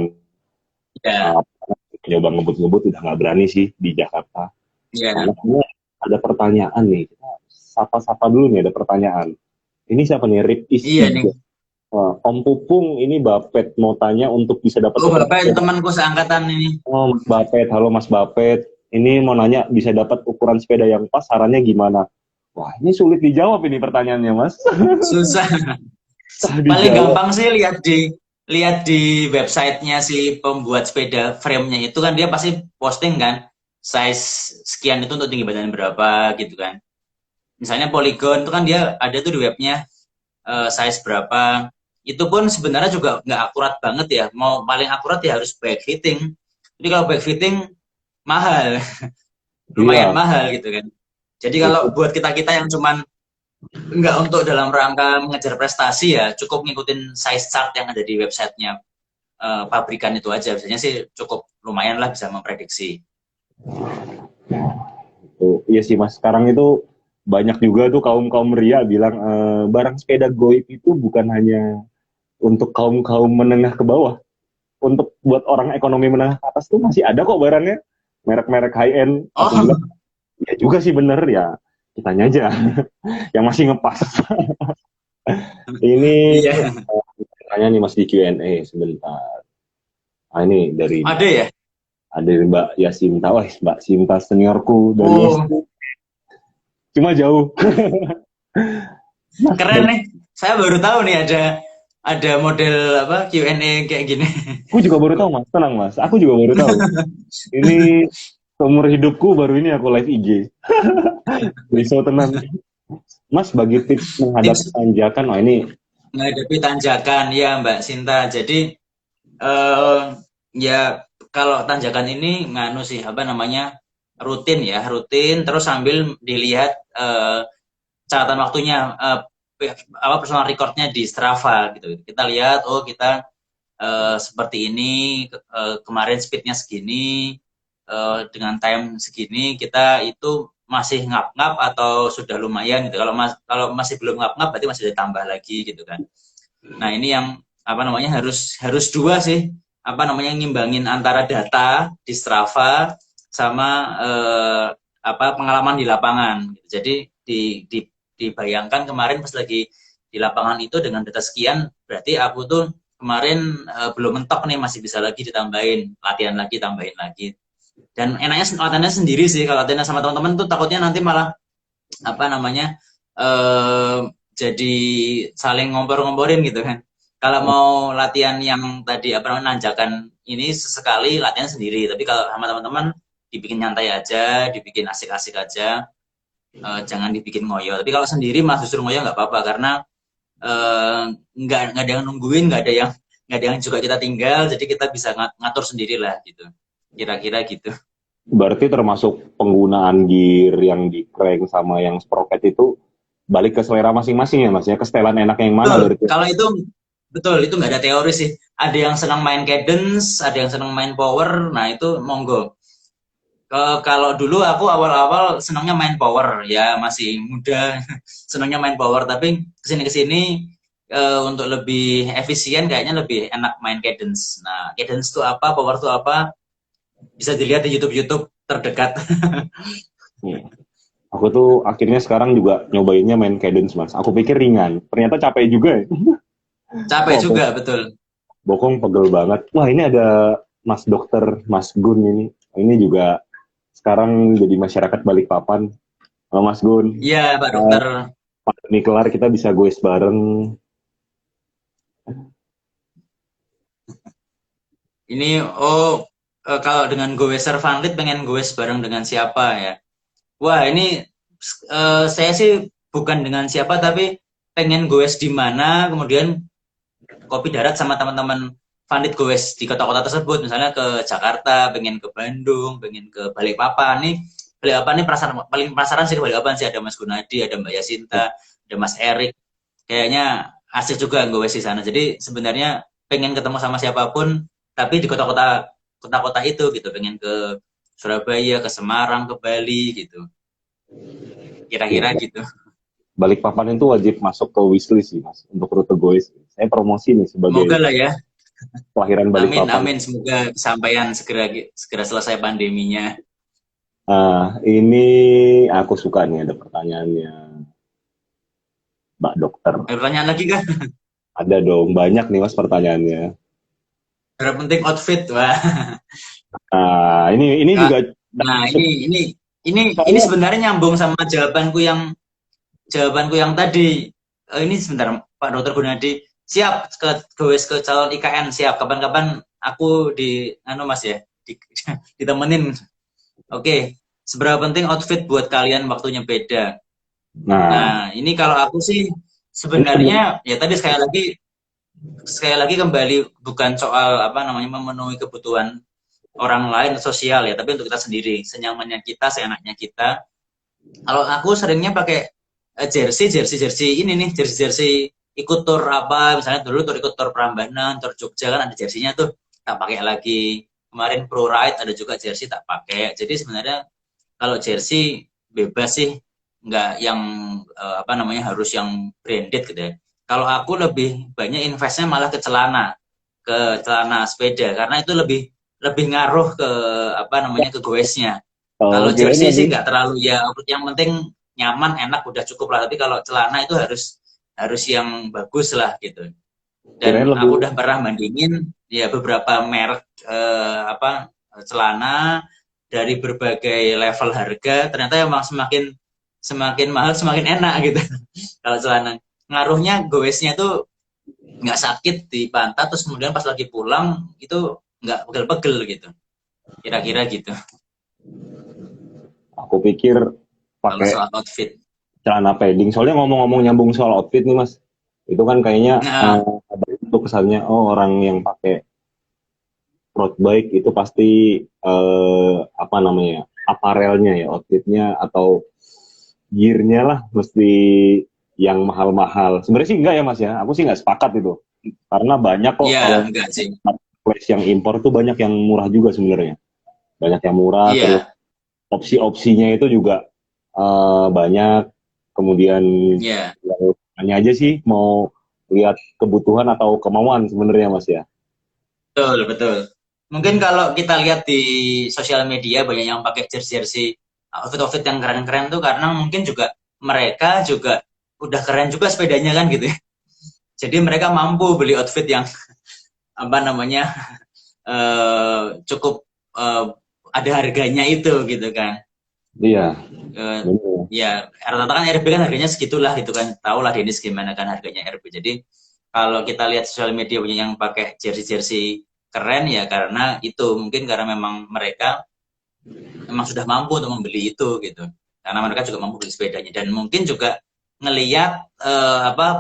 Speaker 2: iya,
Speaker 1: Uh, Nyoba ngebut-ngebut udah nggak berani sih di Jakarta.
Speaker 2: iya.
Speaker 1: Nah, makanya ada pertanyaan nih. Kita sapa-sapa dulu nih, ada pertanyaan. Ini siapa nih? Rip is
Speaker 2: Iya nih.
Speaker 1: 3. Om Pupung ini Bapet mau tanya untuk bisa dapat
Speaker 2: Oh,
Speaker 1: ukuran
Speaker 2: Bapak itu
Speaker 1: sepeda.
Speaker 2: temanku seangkatan ini.
Speaker 1: Oh, Mas Bapet, halo Mas Bapet. Ini mau nanya bisa dapat ukuran sepeda yang pas, sarannya gimana? Wah, ini sulit dijawab ini pertanyaannya, Mas.
Speaker 2: Susah.
Speaker 1: Susah
Speaker 2: Paling
Speaker 1: dijawab.
Speaker 2: gampang sih lihat di websitenya si pembuat sepeda frame-nya itu kan dia pasti posting kan size sekian itu untuk tinggi badan berapa gitu kan. Misalnya Polygon itu kan dia ada tuh di webnya size berapa. Itu pun sebenarnya juga nggak akurat banget ya. Mau paling akurat ya harus back fitting. Jadi kalau back fitting mahal, lumayan
Speaker 1: Iya,
Speaker 2: mahal gitu kan. Jadi kalau
Speaker 1: itu.
Speaker 2: buat kita-kita yang cuman nggak untuk dalam rangka mengejar prestasi ya, cukup ngikutin size chart yang ada di websitenya pabrikan itu aja. Biasanya sih cukup lumayan lah bisa memprediksi.
Speaker 1: Iya sih, Mas. Sekarang itu banyak juga tuh kaum-kaum ria bilang barang sepeda goib itu bukan hanya untuk kaum-kaum menengah ke bawah. Untuk buat orang ekonomi menengah ke atas tuh masih ada kok barangnya. Merek-merek high end. Aku bilang,
Speaker 2: Oh,
Speaker 1: ya juga sih bener ya. Kitanya aja yang masih ngepas. Ini
Speaker 2: iya.
Speaker 1: tanya nih Mas di Q&A sebentar. Ah, ini dari
Speaker 2: Ada ya?
Speaker 1: Mbak Yasinta. Wah, Mbak Sinta seniorku dari SD.
Speaker 2: Oh,
Speaker 1: Cuma jauh. Mas,
Speaker 2: keren nih. Saya baru tahu nih ada model apa Q&A kayak gini.
Speaker 1: aku juga baru tahu Mas. Tenang Mas, aku juga baru tahu. Ini seumur hidupku baru ini aku live IG. Risau tenang. Mas, bagi tips menghadapi
Speaker 2: Tips
Speaker 1: tanjakan, oh ini
Speaker 2: menghadapi tanjakan ya Mbak Sinta. Jadi eh ya kalau tanjakan ini nganu sih apa namanya rutin ya rutin terus sambil dilihat catatan waktunya apa personal recordnya di Strava gitu kita lihat oh kita seperti ini kemarin speednya segini dengan time segini kita itu masih ngap-ngap atau sudah lumayan gitu kalau masih belum ngap-ngap berarti masih ditambah lagi gitu kan. Nah, ini yang apa namanya harus harus dua sih apa namanya ngimbangin antara data di Strava sama apa pengalaman di lapangan. Jadi dibayangkan kemarin pas lagi di lapangan itu dengan data sekian berarti aku tuh kemarin belum mentok nih masih bisa lagi ditambahin latihan lagi tambahin lagi. Dan enaknya latihannya sendiri sih kalau latihan sama teman-teman tuh takutnya nanti malah apa namanya eh, jadi saling ngompor-ngomporin gitu kan. Kalau mau latihan yang tadi apa namanya nanjakan ini sesekali latihan sendiri, tapi kalau sama teman-teman dibikin nyantai aja, dibikin asik-asik aja, jangan dibikin ngoyo. Tapi kalau sendiri mas justru ngoyo nggak apa-apa karena eh, nggak ada yang nungguin, nggak ada yang juga kita tinggal, jadi kita bisa ngatur sendiri lah gitu. Kira-kira gitu.
Speaker 1: Berarti termasuk penggunaan gear yang di crank sama yang sprocket itu balik ke selera masing-masing ya mas ya, kesetelan enak yang mana
Speaker 2: Betul.
Speaker 1: berarti.
Speaker 2: Kalau itu betul itu nggak ada teori sih. Ada yang senang main cadence, ada yang senang main power. Nah itu monggo. Kalau dulu aku awal-awal senangnya main power ya masih muda senangnya main power tapi kesini-kesini untuk lebih efisien kayaknya lebih enak main cadence. Nah cadence itu apa, power itu apa bisa dilihat di YouTube terdekat.
Speaker 1: Hmm. Aku tuh akhirnya sekarang juga nyobainnya main cadence mas. Aku pikir ringan, ternyata capek juga ya.
Speaker 2: Capek
Speaker 1: Wah,
Speaker 2: juga betul.
Speaker 1: bokong pegel banget. Wah ini ada Mas Dokter Mas Gun ini. Ini juga sekarang jadi masyarakat Balikpapan. Mas Gun,
Speaker 2: Iya Pak Dokter.
Speaker 1: ini kelar kita bisa goes bareng.
Speaker 2: Ini kalau dengan goeser Vanlit pengen goes bareng dengan siapa ya? Wah, ini saya sih bukan dengan siapa, tapi pengen goes di mana, kemudian kopi darat sama teman-teman Vanlit goes di kota-kota tersebut, misalnya ke Jakarta, pengen ke Bandung, pengen ke Balikpapan. Nih, Balikpapan nih paling penasaran sih di Balikpapan sih, ada Mas Gunadi, ada Mbak Yasinta, ada Mas Erik. Kayaknya asik juga goes di sana. Jadi sebenarnya pengen ketemu sama siapapun, tapi di kota-kota itu gitu, pengen ke Surabaya, ke Semarang, ke Bali gitu. Kira-kira
Speaker 1: Ya,
Speaker 2: gitu.
Speaker 1: Balikpapan itu wajib masuk ke wishlist sih mas untuk rute goes. Saya promosi nih
Speaker 2: Semoga
Speaker 1: sebagai
Speaker 2: lah ya.
Speaker 1: kelahiran
Speaker 2: Amin,
Speaker 1: Balikpapan.
Speaker 2: amin. Semoga kesampaian segera segera selesai pandeminya.
Speaker 1: Ini aku suka nih ada pertanyaannya Mbak Dokter.
Speaker 2: Ada pertanyaan lagi kan?
Speaker 1: Ada dong, banyak nih mas pertanyaannya.
Speaker 2: Berapa penting outfit, wah.
Speaker 1: Ini
Speaker 2: Kak,
Speaker 1: juga
Speaker 2: nah ini
Speaker 1: soalnya
Speaker 2: sebenarnya nyambung sama jawabanku yang tadi. Ini sebentar, Pak Dokter Gunadi. Siap ke calon IKN, siap. Kapan-kapan aku anu Mas ya, ditemenin. Oke, seberapa penting outfit buat kalian waktunya beda?
Speaker 1: nah
Speaker 2: Nah, ini kalau aku sih
Speaker 1: ini sebenarnya
Speaker 2: sebenarnya ya tadi sekali lagi kembali bukan soal apa namanya memenuhi kebutuhan orang lain sosial ya, tapi untuk kita sendiri, senyamannya kita, seenaknya kita. Kalau aku seringnya pakai jersey ini nih, jersey ikut tur apa, misalnya dulu tur ikut tur Prambanan, tur Jogja kan ada jersinya tuh, tak pakai lagi. Kemarin Pro Ride ada juga jersey tak pakai. Jadi sebenarnya kalau jersey bebas sih, nggak yang apa namanya harus yang branded gitu ya. Kalau aku lebih banyak investnya malah ke celana sepeda karena itu lebih lebih ngaruh ke apa namanya ke goesnya. Kalau
Speaker 1: kirain
Speaker 2: jersey sih
Speaker 1: lebih
Speaker 2: nggak terlalu ya, yang penting nyaman, enak, udah cukup lah. Tapi kalau celana itu harus harus yang bagus lah gitu.
Speaker 1: kirain
Speaker 2: Dan
Speaker 1: lebih
Speaker 2: aku udah pernah bandingin ya beberapa merek apa celana dari berbagai level harga, ternyata emang semakin semakin mahal semakin enak gitu. Kalau celana ngaruhnya goesnya tuh nggak sakit di pantat, terus kemudian pas lagi pulang itu nggak pegel-pegel gitu. Kira-kira gitu.
Speaker 1: aku pikir
Speaker 2: Kalau
Speaker 1: pakai
Speaker 2: soal outfit.
Speaker 1: celana padding. Soalnya ngomong-ngomong nyambung soal outfit nih mas, itu kan kayaknya
Speaker 2: Nah,
Speaker 1: itu kesannya oh orang yang pakai road bike itu pasti apa namanya aparelnya ya outfitnya atau gearnya lah mesti yang mahal-mahal. Sebenarnya sih enggak ya mas ya, aku sih nggak sepakat itu karena banyak kok
Speaker 2: ya
Speaker 1: kalau
Speaker 2: enggak sih.
Speaker 1: marketplace yang impor tuh banyak yang murah juga sebenarnya, banyak yang murah terus
Speaker 2: Iya,
Speaker 1: opsi-opsinya itu juga banyak. Kemudian
Speaker 2: iya.
Speaker 1: ya, hanya aja sih mau lihat kebutuhan atau kemauan sebenarnya mas ya.
Speaker 2: Betul, betul. Mungkin kalau kita lihat di sosial media banyak yang pakai jersey-jersey outfit-outfit yang keren-keren tuh karena mungkin juga mereka juga udah keren juga sepedanya kan gitu ya. Jadi mereka mampu beli outfit yang apa namanya cukup ada harganya itu gitu kan.
Speaker 1: Iya,
Speaker 2: Eh,
Speaker 1: benar.
Speaker 2: Ya rata-rata kan RB kan harganya segitulah gitu kan. Tahu lah Dennis gimana kan harganya RB. Jadi kalau kita lihat sosial media punya yang pakai jersey-jersey keren ya karena itu mungkin karena memang mereka memang sudah mampu untuk membeli itu gitu. Karena mereka juga mampu beli sepedanya dan mungkin juga ngelihat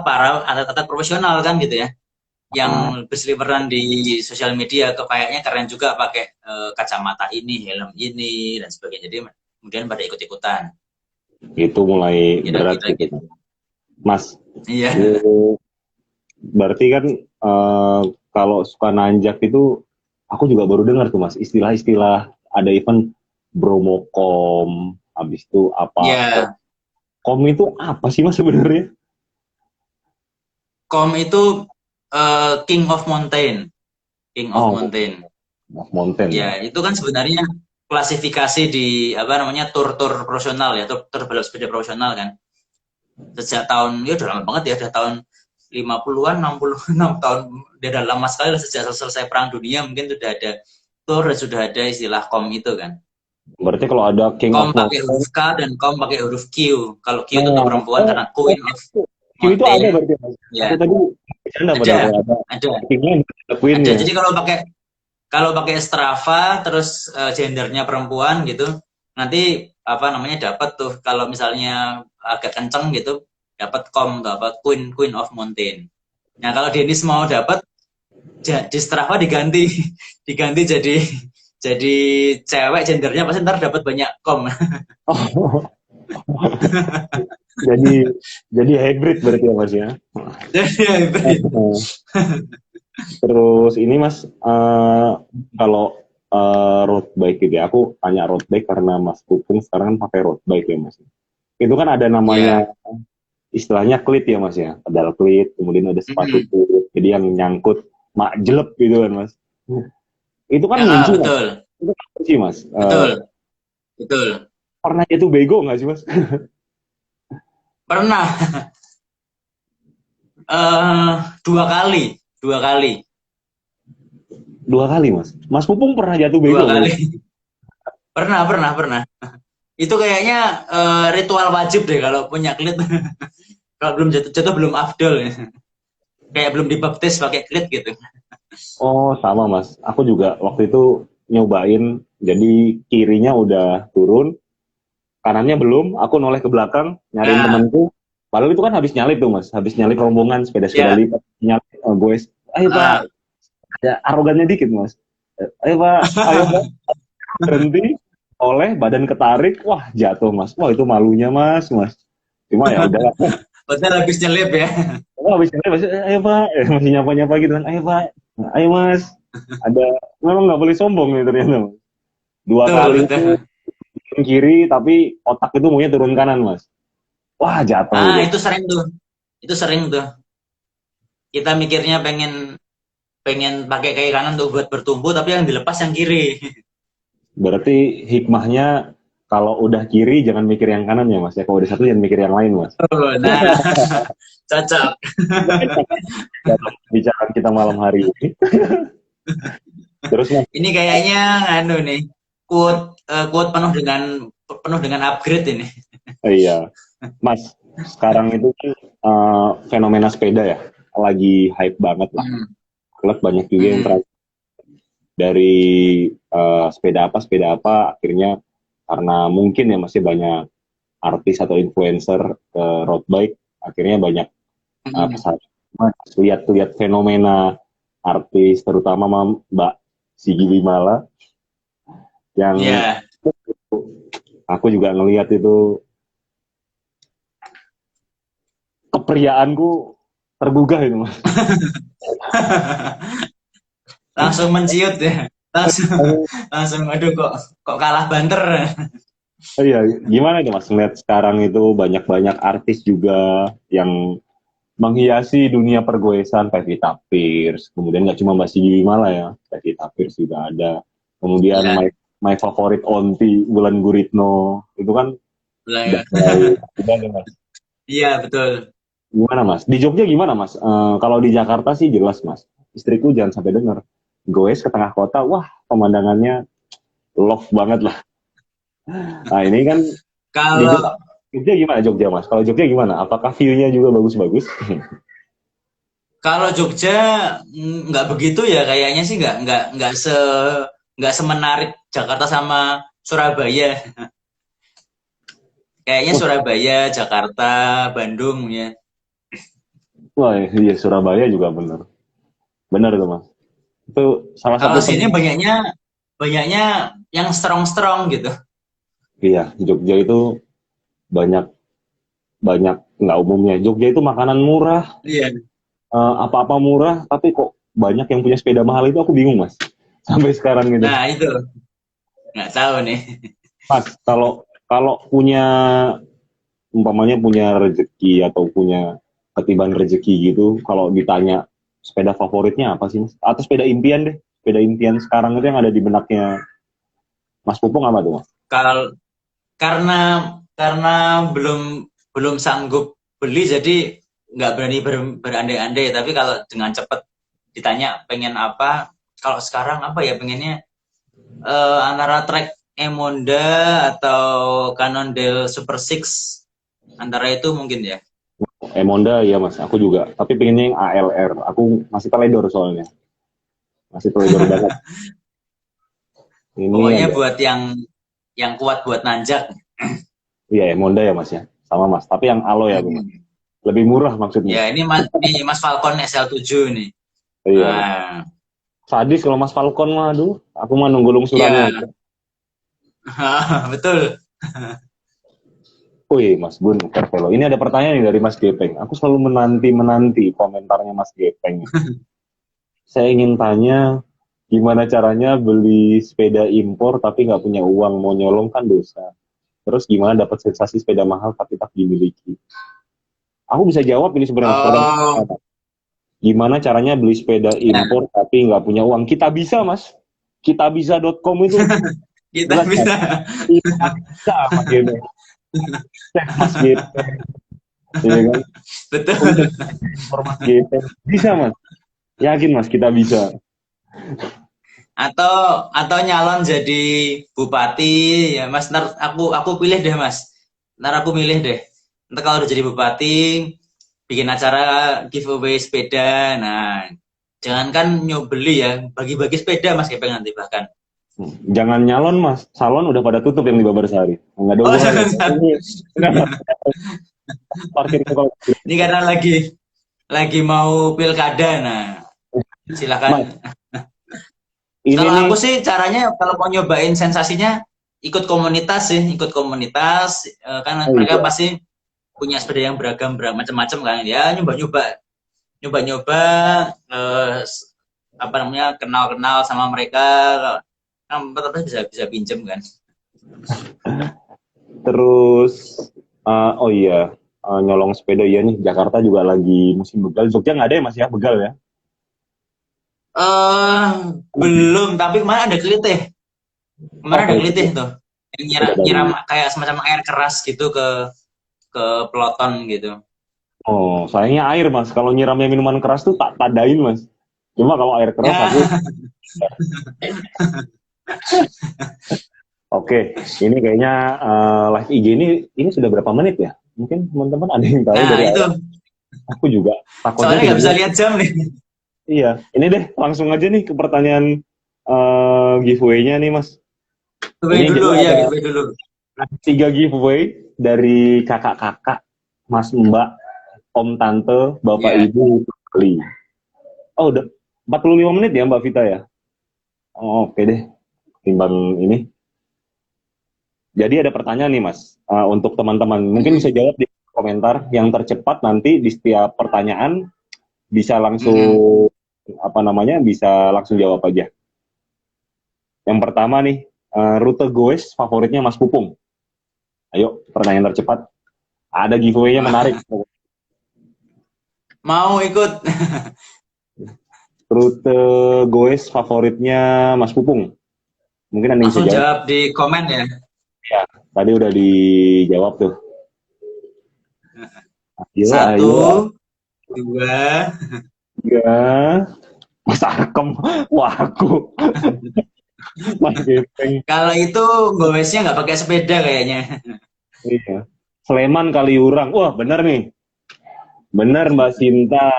Speaker 2: para atlet-atlet profesional kan gitu ya
Speaker 1: Ah,
Speaker 2: yang berseliweran di sosial media kayaknya keren juga pakai kacamata ini, helm ini dan sebagainya. Jadi kemudian pada ikut-ikutan.
Speaker 1: itu mulai berat
Speaker 2: Kira-kira
Speaker 1: gitu
Speaker 2: gitu.
Speaker 1: kan. Mas,
Speaker 2: Iya.
Speaker 1: eh, berarti kan kalau suka nanjak itu, aku juga baru dengar tuh Mas, istilah-istilah ada event bromocom, habis itu apa kom.
Speaker 2: Ya,
Speaker 1: Kom itu apa sih Mas sebenarnya?
Speaker 2: Com itu King of Mountain. King of
Speaker 1: Oh,
Speaker 2: Mountain.
Speaker 1: mountain ya.
Speaker 2: Ya, itu kan sebenarnya klasifikasi di apa namanya tur-tur profesional ya, tur balap sepeda profesional kan. Sejak tahun ya udah lama banget ya, udah tahun 50-an, 66 tahun, udah lama sekali lah sejak selesai Perang Dunia mungkin sudah ada tur dan sudah ada istilah com itu kan.
Speaker 1: Berarti kalau ada King
Speaker 2: Com
Speaker 1: of
Speaker 2: pakai
Speaker 1: Mountain,
Speaker 2: huruf K dan com pakai huruf Q. Kalau Q itu untuk
Speaker 1: nah,
Speaker 2: perempuan karena Queen of
Speaker 1: Q itu ada
Speaker 2: Mountain.
Speaker 1: berarti Mas.
Speaker 2: Ya,
Speaker 1: Aku tadi bercanda padahal
Speaker 2: ada,
Speaker 1: ada
Speaker 2: ada,
Speaker 1: Kingnya ada Queen-nya.
Speaker 2: Jadi kalau pakai Strava terus gendernya perempuan gitu, nanti apa namanya dapat tuh kalau misalnya agak kenceng gitu dapat com tuh apa Queen Queen of Mountain. Nah, kalau Dennis mau dapat di Strava diganti diganti jadi cewek gendernya pasti ntar dapat banyak com.
Speaker 1: Oh, jadi jadi hybrid berarti ya Mas ya.
Speaker 2: Jadi hybrid.
Speaker 1: Terus ini Mas, kalau road bike gitu ya, aku tanya road bike karena Mas Pupung sekarang kan pakai road bike ya Mas. Itu kan ada namanya
Speaker 2: Ya.
Speaker 1: istilahnya klit ya Mas ya, pedal klit, kemudian ada sepatu
Speaker 2: Mm-mm.
Speaker 1: klit, jadi yang nyangkut mak jelek gitu kan Mas. Itu kan
Speaker 2: Ya,
Speaker 1: ngunci Mas.
Speaker 2: betul.
Speaker 1: Itu kan ngunci Mas.
Speaker 2: Betul. Betul.
Speaker 1: Pernah jatuh bego nggak sih Mas?
Speaker 2: Pernah 2 kali, 2 kali.
Speaker 1: Dua kali Mas. Mas Pupung pernah jatuh
Speaker 2: Dua
Speaker 1: bego nggak
Speaker 2: kali.
Speaker 1: Mas?
Speaker 2: Pernah, pernah, pernah. Itu kayaknya ritual wajib deh kalau punya klit. Kalau belum jatuh-jatuh belum afdol ya. Kayak belum dibaptis pakai klit gitu.
Speaker 1: Oh sama Mas. Aku juga waktu itu nyobain, jadi kirinya udah turun, kanannya belum, aku noleh ke belakang, nyariin
Speaker 2: Nah,
Speaker 1: temanku. Padahal itu kan habis nyalip tuh Mas, habis nyalip rombongan sepeda-sepeda
Speaker 2: ya.
Speaker 1: lipat, nyalip gue, ayo Pak,
Speaker 2: Ah.
Speaker 1: ada arogannya dikit Mas. Ayo Pak, ayo Pak, berhenti, oleh badan ketarik, wah jatuh Mas. Wah itu malunya Mas, Mas. Cuma ya udahlah.
Speaker 2: Betul habis nyelip ya.
Speaker 1: Oh, habis nyalip, masih, ayo Pak, masih nyapa-nyapa gitu kan, ayo Pak, ayo Mas. Ada, memang nggak boleh sombong nih ternyata Mas. Dua
Speaker 2: Betul,
Speaker 1: kali itu
Speaker 2: betul.
Speaker 1: turun kiri, tapi otak itu maunya turun kanan Mas. Wah jatuh
Speaker 2: Ah,
Speaker 1: itu.
Speaker 2: itu sering tuh. Itu sering tuh. Kita mikirnya pengen pengen pakai kaki kanan tuh buat bertumbuh tapi yang dilepas yang kiri.
Speaker 1: Berarti hikmahnya kalau udah kiri jangan mikir yang kanan ya Mas ya. Kalau udah satu jangan mikir yang lain Mas.
Speaker 2: Oh, nah, cocok.
Speaker 1: Dalam bicara kita malam hari ini. Terus Mas,
Speaker 2: Ini kayaknya anu nih, quote penuh dengan upgrade ini.
Speaker 1: iya Mas, sekarang itu kan fenomena sepeda ya lagi hype banget lah.
Speaker 2: Hmm.
Speaker 1: Lihat banyak juga yang
Speaker 2: Hmm.
Speaker 1: dari sepeda apa akhirnya karena mungkin ya masih banyak artis atau influencer ke road bike akhirnya banyak
Speaker 2: Hmm.
Speaker 1: kesal. Lihat-lihat fenomena artis terutama Mbak Sigi Bimala yang
Speaker 2: Ya.
Speaker 1: aku juga ngelihat itu kepriaanku tergugah itu Mas.
Speaker 2: Langsung menciut ya. Langsung langsung aduh kok kalah banter.
Speaker 1: Oh iya, gimana nih Mas ngeliat sekarang itu banyak-banyak artis juga yang menghiasi dunia pergoesan, Pevita Pierce, kemudian nggak cuma Mbak Sigi Bimala ya, Pevita Pierce juga ada, kemudian
Speaker 2: Ya,
Speaker 1: my favorite Onti, Wulan Guritno, itu kan udah
Speaker 2: ya.
Speaker 1: mulai udah nih Mas.
Speaker 2: Iya, betul.
Speaker 1: Gimana Mas? Di Jogja gimana Mas? Kalau di Jakarta sih jelas Mas, istriku jangan sampai denger, goes ke tengah kota, wah pemandangannya love banget lah. Nah ini kan di
Speaker 2: Kalau
Speaker 1: Jogja, Jogja gimana Jogja Mas? Kalau Jogja gimana? Apakah view-nya juga bagus-bagus?
Speaker 2: Kalau Jogja nggak begitu ya kayaknya sih nggak semenarik Jakarta sama Surabaya. Kayaknya
Speaker 1: Wah,
Speaker 2: Surabaya, Jakarta, Bandung ya.
Speaker 1: wah, iya Surabaya juga benar. Benar tuh Mas. Itu salah
Speaker 2: Kalau
Speaker 1: satu
Speaker 2: sini
Speaker 1: tempat.
Speaker 2: banyaknya yang strong-strong gitu.
Speaker 1: Iya, Jogja itu banyak banyak nggak umumnya. Jogja itu makanan murah,
Speaker 2: Iya.
Speaker 1: apa-apa murah, tapi kok banyak yang punya sepeda mahal itu aku bingung Mas. Sampai sekarang gitu.
Speaker 2: Nah itu nggak tahu nih.
Speaker 1: Mas, kalau kalau punya umpamanya punya rezeki atau punya ketiban rezeki gitu, kalau ditanya sepeda favoritnya apa sih Mas? Atau sepeda impian deh, sepeda impian sekarang itu yang ada di benaknya Mas Pupung apa tuh Mas?
Speaker 2: Kalau karena karena belum belum sanggup beli jadi nggak berani berandai-andai. Tapi kalau dengan cepat ditanya pengen apa, kalau sekarang apa ya pengennya antara trek Emonda atau Cannondale Super Six, antara itu mungkin ya.
Speaker 1: Emonda ya Mas, aku juga. Tapi pengennya yang ALR. Aku masih teledor soalnya, masih teledor banget. Ini
Speaker 2: Pokoknya
Speaker 1: agak,
Speaker 2: buat yang kuat buat nanjak.
Speaker 1: iya Emonda ya Mas ya, sama Mas. Tapi yang Alo ya tuh Mas.
Speaker 2: Hmm.
Speaker 1: Lebih murah maksudnya.
Speaker 2: Ya ini Mas Falcon SL7 nih.
Speaker 1: Iya Mas.
Speaker 2: Nah,
Speaker 1: Sadis kalau Mas Falcon mah, aduh. Aku mah nunggu lungsurannya
Speaker 2: iya
Speaker 1: aja.
Speaker 2: betul.
Speaker 1: Wih, Mas Gun, Carvelo. Ini ada pertanyaan nih dari Mas Gepeng. Aku selalu menanti-menanti komentarnya Mas Gepeng. Saya ingin tanya, gimana caranya beli sepeda impor tapi nggak punya uang, mau nyolong kan dosa. Terus gimana dapat sensasi sepeda mahal tapi tak dimiliki? Aku bisa jawab ini sebenarnya Mas.
Speaker 2: Oh,
Speaker 1: Pertanyaan. Gimana caranya beli sepeda
Speaker 2: ya,
Speaker 1: impor tapi nggak punya uang? Kita bisa, Mas. Kitabisa.com itu
Speaker 2: kita
Speaker 1: jelas Mas.
Speaker 2: bisa.
Speaker 1: Kita bisa, Mas Gepeng. Cek Mas Gepeng. Iya kan?
Speaker 2: Betul.
Speaker 1: Untuk impor Mas Gepeng. Bisa, Mas. Yakin, Mas, kita bisa.
Speaker 2: Atau nyalon jadi bupati ya Mas. Ntar aku pilih deh Mas. Ntar aku milih deh. Ntar kalau udah jadi bupati bikin acara giveaway sepeda. Nah, jangankan nyobeli ya, bagi-bagi sepeda Mas Kepeng nanti bahkan.
Speaker 1: Jangan nyalon, Mas. Salon udah pada tutup yang di Babarsari. Nggak ada
Speaker 2: Oh,
Speaker 1: hubungannya.
Speaker 2: jangan salah.
Speaker 1: Parkir itu kalau...
Speaker 2: Ini karena lagi mau pilkada. Nah,
Speaker 1: Mas,
Speaker 2: silakan.
Speaker 1: ini
Speaker 2: Kalau
Speaker 1: nih,
Speaker 2: aku sih caranya kalau mau nyobain sensasinya ikut komunitas sih, ikut komunitas kan
Speaker 1: oh
Speaker 2: mereka
Speaker 1: iya,
Speaker 2: pasti punya sepeda yang beragam macam-macam kan ya, nyoba-nyoba apa namanya, kenal-kenal sama mereka kan tetap bisa bisa pinjem kan.
Speaker 1: terus, oh iya, nyolong sepeda ya nih, Jakarta juga lagi musim begal. Jogja nggak ada ya, Mas ya, begal ya?
Speaker 2: eh Belum, tapi
Speaker 1: Oh,
Speaker 2: kemarin ada
Speaker 1: kalau
Speaker 2: kelitih
Speaker 1: itu
Speaker 2: tuh yang
Speaker 1: udah
Speaker 2: nyiram
Speaker 1: dari...
Speaker 2: kayak semacam air keras gitu ke peloton gitu.
Speaker 1: Oh, sayangnya air, Mas. Kalau nyiramnya minuman keras tuh tak tadain, Mas. Cuma kalau air keras
Speaker 2: Ya,
Speaker 1: aku... Oke, ini kayaknya live IG ini sudah berapa menit ya? Mungkin teman-teman ada yang tahu
Speaker 2: nah
Speaker 1: dari
Speaker 2: itu
Speaker 1: awal. Aku juga takutnya
Speaker 2: soalnya nggak bisa
Speaker 1: tiba-tiba.
Speaker 2: lihat jam nih.
Speaker 1: Iya, ini deh langsung aja nih ke pertanyaan giveaway-nya nih Mas.
Speaker 2: Giveaway
Speaker 1: Ini
Speaker 2: dulu
Speaker 1: kita
Speaker 2: ya,
Speaker 1: ada
Speaker 2: giveaway dulu.
Speaker 1: 3 giveaway dari kakak-kakak, Mas Mbak, Om Tante, Bapak
Speaker 2: Ya.
Speaker 1: Ibu, Kli. Oh udah 45 menit ya Mbak Vita ya? Oh, oke deh, timbang ini. Jadi ada pertanyaan nih Mas, untuk teman-teman. Mungkin bisa
Speaker 2: Mm-mm.
Speaker 1: jawab di komentar. Yang tercepat nanti di setiap pertanyaan bisa
Speaker 2: Mm-mm.
Speaker 1: langsung, apa namanya, bisa langsung jawab aja. Yang pertama nih, rute goes favoritnya Mas Pupung. Ayo, pertanyaan tercepat. Ada giveaway-nya menarik.
Speaker 2: Mau ikut.
Speaker 1: Rute goes favoritnya Mas Pupung. Mungkin ada yang bisa
Speaker 2: Langsung
Speaker 1: jawab.
Speaker 2: jawab di komen ya.
Speaker 1: Ya, tadi udah dijawab tuh. Ayo,
Speaker 2: Satu,
Speaker 1: ayo.
Speaker 2: dua.
Speaker 1: Ya. Mas Arkem. Wah, aku. Mas Gepeng.
Speaker 2: Kalau itu gowesnya nggak pakai sepeda kayaknya.
Speaker 1: Iya. Sleman Kaliurang. Wah, bener nih. Bener Mbak Sinta.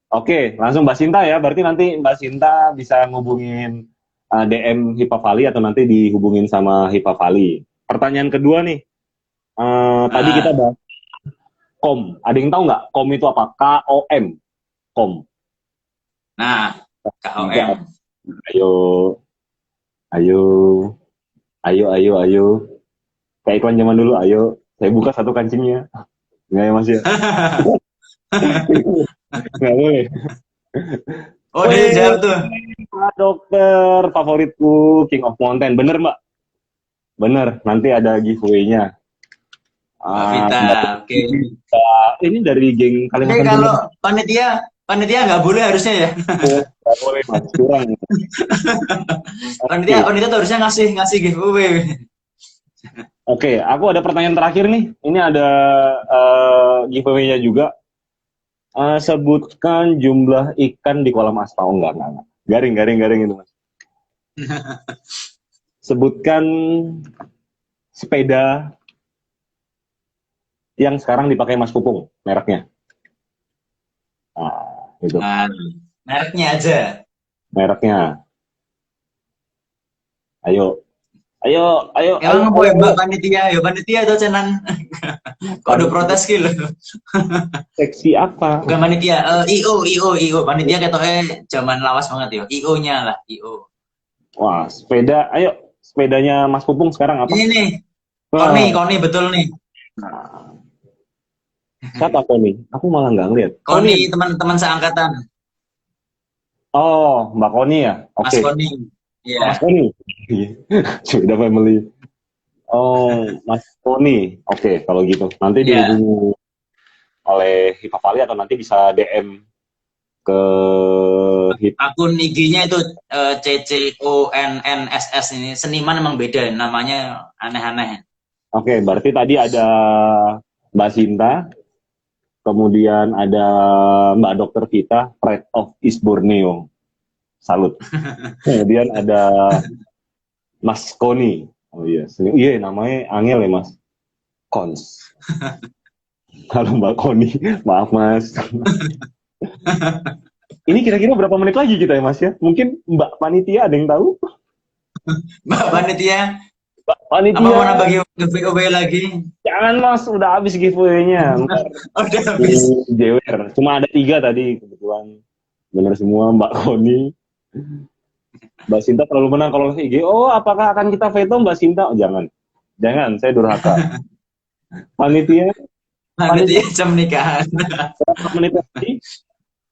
Speaker 1: Oke, langsung Mbak Sinta ya. Berarti nanti Mbak Sinta bisa ngubungin DM Hipa Valley atau nanti dihubungin sama Hipa Valley. Pertanyaan kedua nih. Tadi kita
Speaker 2: Ah,
Speaker 1: bahas KOM. Ada yang tahu nggak KOM itu apa? KOM. KOM.
Speaker 2: nah,
Speaker 1: Tiga.
Speaker 2: KOM.
Speaker 1: Ayo, ayo, ayo. Kayak iklan zaman dulu. Ayo, saya buka satu kancingnya. Nggak ya Mas ya? Nggak boleh.
Speaker 2: Oh, dia
Speaker 1: Wih,
Speaker 2: jawab tuh.
Speaker 1: Pak dokter favoritku King of Mountain. Bener Mbak? Bener. Nanti ada giveaway-nya.
Speaker 2: Mbak Vita.
Speaker 1: Mbak
Speaker 2: Oke.
Speaker 1: ini dari geng
Speaker 2: Oke,
Speaker 1: Kalimantan Timur.
Speaker 2: kalau panitia nggak boleh harusnya ya.
Speaker 1: Nggak boleh Mas, curang.
Speaker 2: Panitia
Speaker 1: Oke,
Speaker 2: panitia tuh harusnya ngasih ngasih giveaway.
Speaker 1: oke. Aku ada pertanyaan terakhir nih. Ini ada giveaway-nya juga. Sebutkan jumlah ikan di kolam aspal. Oh, enggak. Garing itu Mas. Sebutkan sepeda yang sekarang dipakai Mas Pupung, mereknya. Nah, itu.
Speaker 2: Nah, mereknya aja.
Speaker 1: Mereknya. Ayo,
Speaker 2: Emang apa ya
Speaker 1: ayo.
Speaker 2: Mbak panitia? Ya panitia itu cenan. Kok ada
Speaker 1: Panitia
Speaker 2: protes gitu?
Speaker 1: seksi apa?
Speaker 2: Bukan panitia, IO. Panitia ketoknya zaman lawas banget ya. IO-nya lah, IO.
Speaker 1: Wah, sepeda. Ayo, sepedanya Mas Pupung sekarang apa?
Speaker 2: Ini nih,
Speaker 1: Wah,
Speaker 2: Koni betul nih.
Speaker 1: siapa Koni? Aku malah nggak ngeliat. Koni.
Speaker 2: Koni teman-teman seangkatan,
Speaker 1: Oh, Mbak Koni ya?
Speaker 2: Mas
Speaker 1: Oke.
Speaker 2: Koni.
Speaker 1: Oh, Mas
Speaker 2: Iya.
Speaker 1: Koni. Sepeda family. Oh, Mas Koni. Oke, kalau gitu. Nanti
Speaker 2: Iya.
Speaker 1: dihubungi oleh Hipa Valley atau nanti bisa DM ke Hip.
Speaker 2: Akun IG-nya itu CCONNSS ini. Seniman emang beda, namanya aneh-aneh.
Speaker 1: Oke, berarti tadi ada Mbak Sinta, kemudian ada Mbak Dokter Vita, Pride of East Borneo. Salut. Kemudian ada Mas Koni. Oh iya, iya namanya Angel ya Mas. Kons. Halo Mbak Koni, maaf Mas. Ini kira-kira berapa menit lagi kita ya Mas ya? Mungkin Mbak Panitia ada yang tahu?
Speaker 2: Mbak panitia,
Speaker 1: Mbak
Speaker 2: apa
Speaker 1: Panitia,
Speaker 2: mau nambah giveaway lagi?
Speaker 1: jangan Mas, udah habis giveaway-nya. Ntar
Speaker 2: Udah
Speaker 1: di
Speaker 2: habis.
Speaker 1: jewer. Cuma ada 3 tadi kebetulan. Benar semua Mbak Koni. Mbak Sinta terlalu menang kalau IG. Oh, apakah akan kita veto Mbak Sinta? Oh, jangan. Jangan, saya durhaka. Panitia,
Speaker 2: Panitia
Speaker 1: panitia
Speaker 2: jam nikahan.
Speaker 1: berapa menit lagi?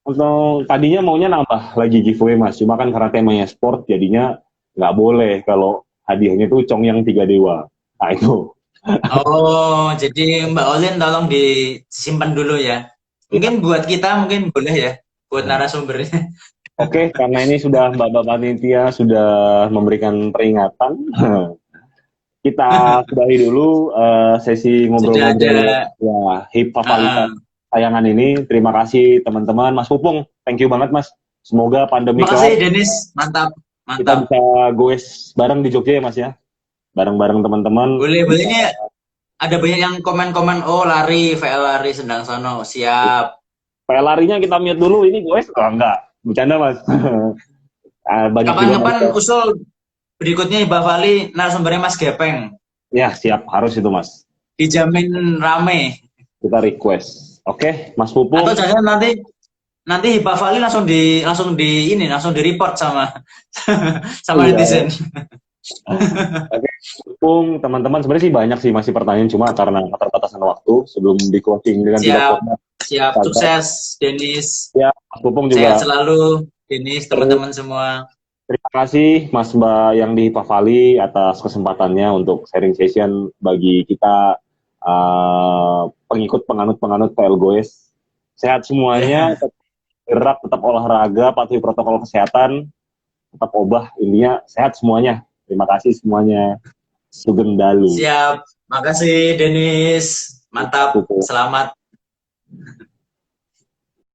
Speaker 1: Atau tadinya maunya nambah lagi giveaway Mas. Cuma kan karena temanya sport jadinya nggak boleh kalau hadiahnya tuh Cong yang 3 dewa. Nah itu.
Speaker 2: Oh, jadi Mbak Olin tolong disimpan dulu ya.
Speaker 1: Ya.
Speaker 2: Mungkin buat kita mungkin boleh ya, buat narasumbernya.
Speaker 1: Oke, karena ini sudah Mbak Panitia sudah memberikan peringatan. Kita sudahi dulu sesi
Speaker 2: Sudah ada.
Speaker 1: ngobrol-ngobrol ya hip
Speaker 2: Uh,
Speaker 1: Favalitas tayangan ini. Terima kasih teman-teman. Mas Pupung, thank you banget Mas. Semoga pandemi
Speaker 2: terima kasih
Speaker 1: kelar
Speaker 2: Denis, mantap,
Speaker 1: kita
Speaker 2: mantap.
Speaker 1: bisa goes bareng di Jogja ya Mas ya. Bareng-bareng teman-teman.
Speaker 2: Boleh, boleh ini ada banyak yang komen-komen, oh lari, VL lari Sendang Sono, siap.
Speaker 1: Kayak larinya kita mute dulu ini goes. Oh, enggak. Bercanda Mas. Banyak juga
Speaker 2: Kapan-kapan
Speaker 1: Mas.
Speaker 2: usul berikutnya Mbak Fali narasumbernya Mas Gepeng,
Speaker 1: Ya, siap harus itu Mas.
Speaker 2: dijamin rame.
Speaker 1: Kita request. Oke, Mas
Speaker 2: Atau
Speaker 1: Pupung.
Speaker 2: jangan nanti nanti Mbak Fali langsung di report sama sama
Speaker 1: Iya.
Speaker 2: netizen.
Speaker 1: Oke, Pupung, teman-teman sebenarnya sih banyak sih masih pertanyaan cuma karena keterbatasan waktu sebelum di closing dengan tidak
Speaker 2: Siap,
Speaker 1: formal.
Speaker 2: siap. Sukses, Denis.
Speaker 1: Ya, Mas Pupung
Speaker 2: Sehat
Speaker 1: juga.
Speaker 2: selalu, Denis, teman-teman semua.
Speaker 1: Terima kasih Mas Mbak yang di Pavali atas kesempatannya untuk sharing session bagi kita pengikut penganut-penganut PL Goes. Sehat semuanya,
Speaker 2: Ya,
Speaker 1: tetap gerak, tetap olahraga, patuhi protokol kesehatan, tetap obah, intinya sehat semuanya. Terima kasih semuanya. Sugeng Dalu.
Speaker 2: siap. Makasih, Denis. Mantap.
Speaker 1: Pupung.
Speaker 2: Selamat.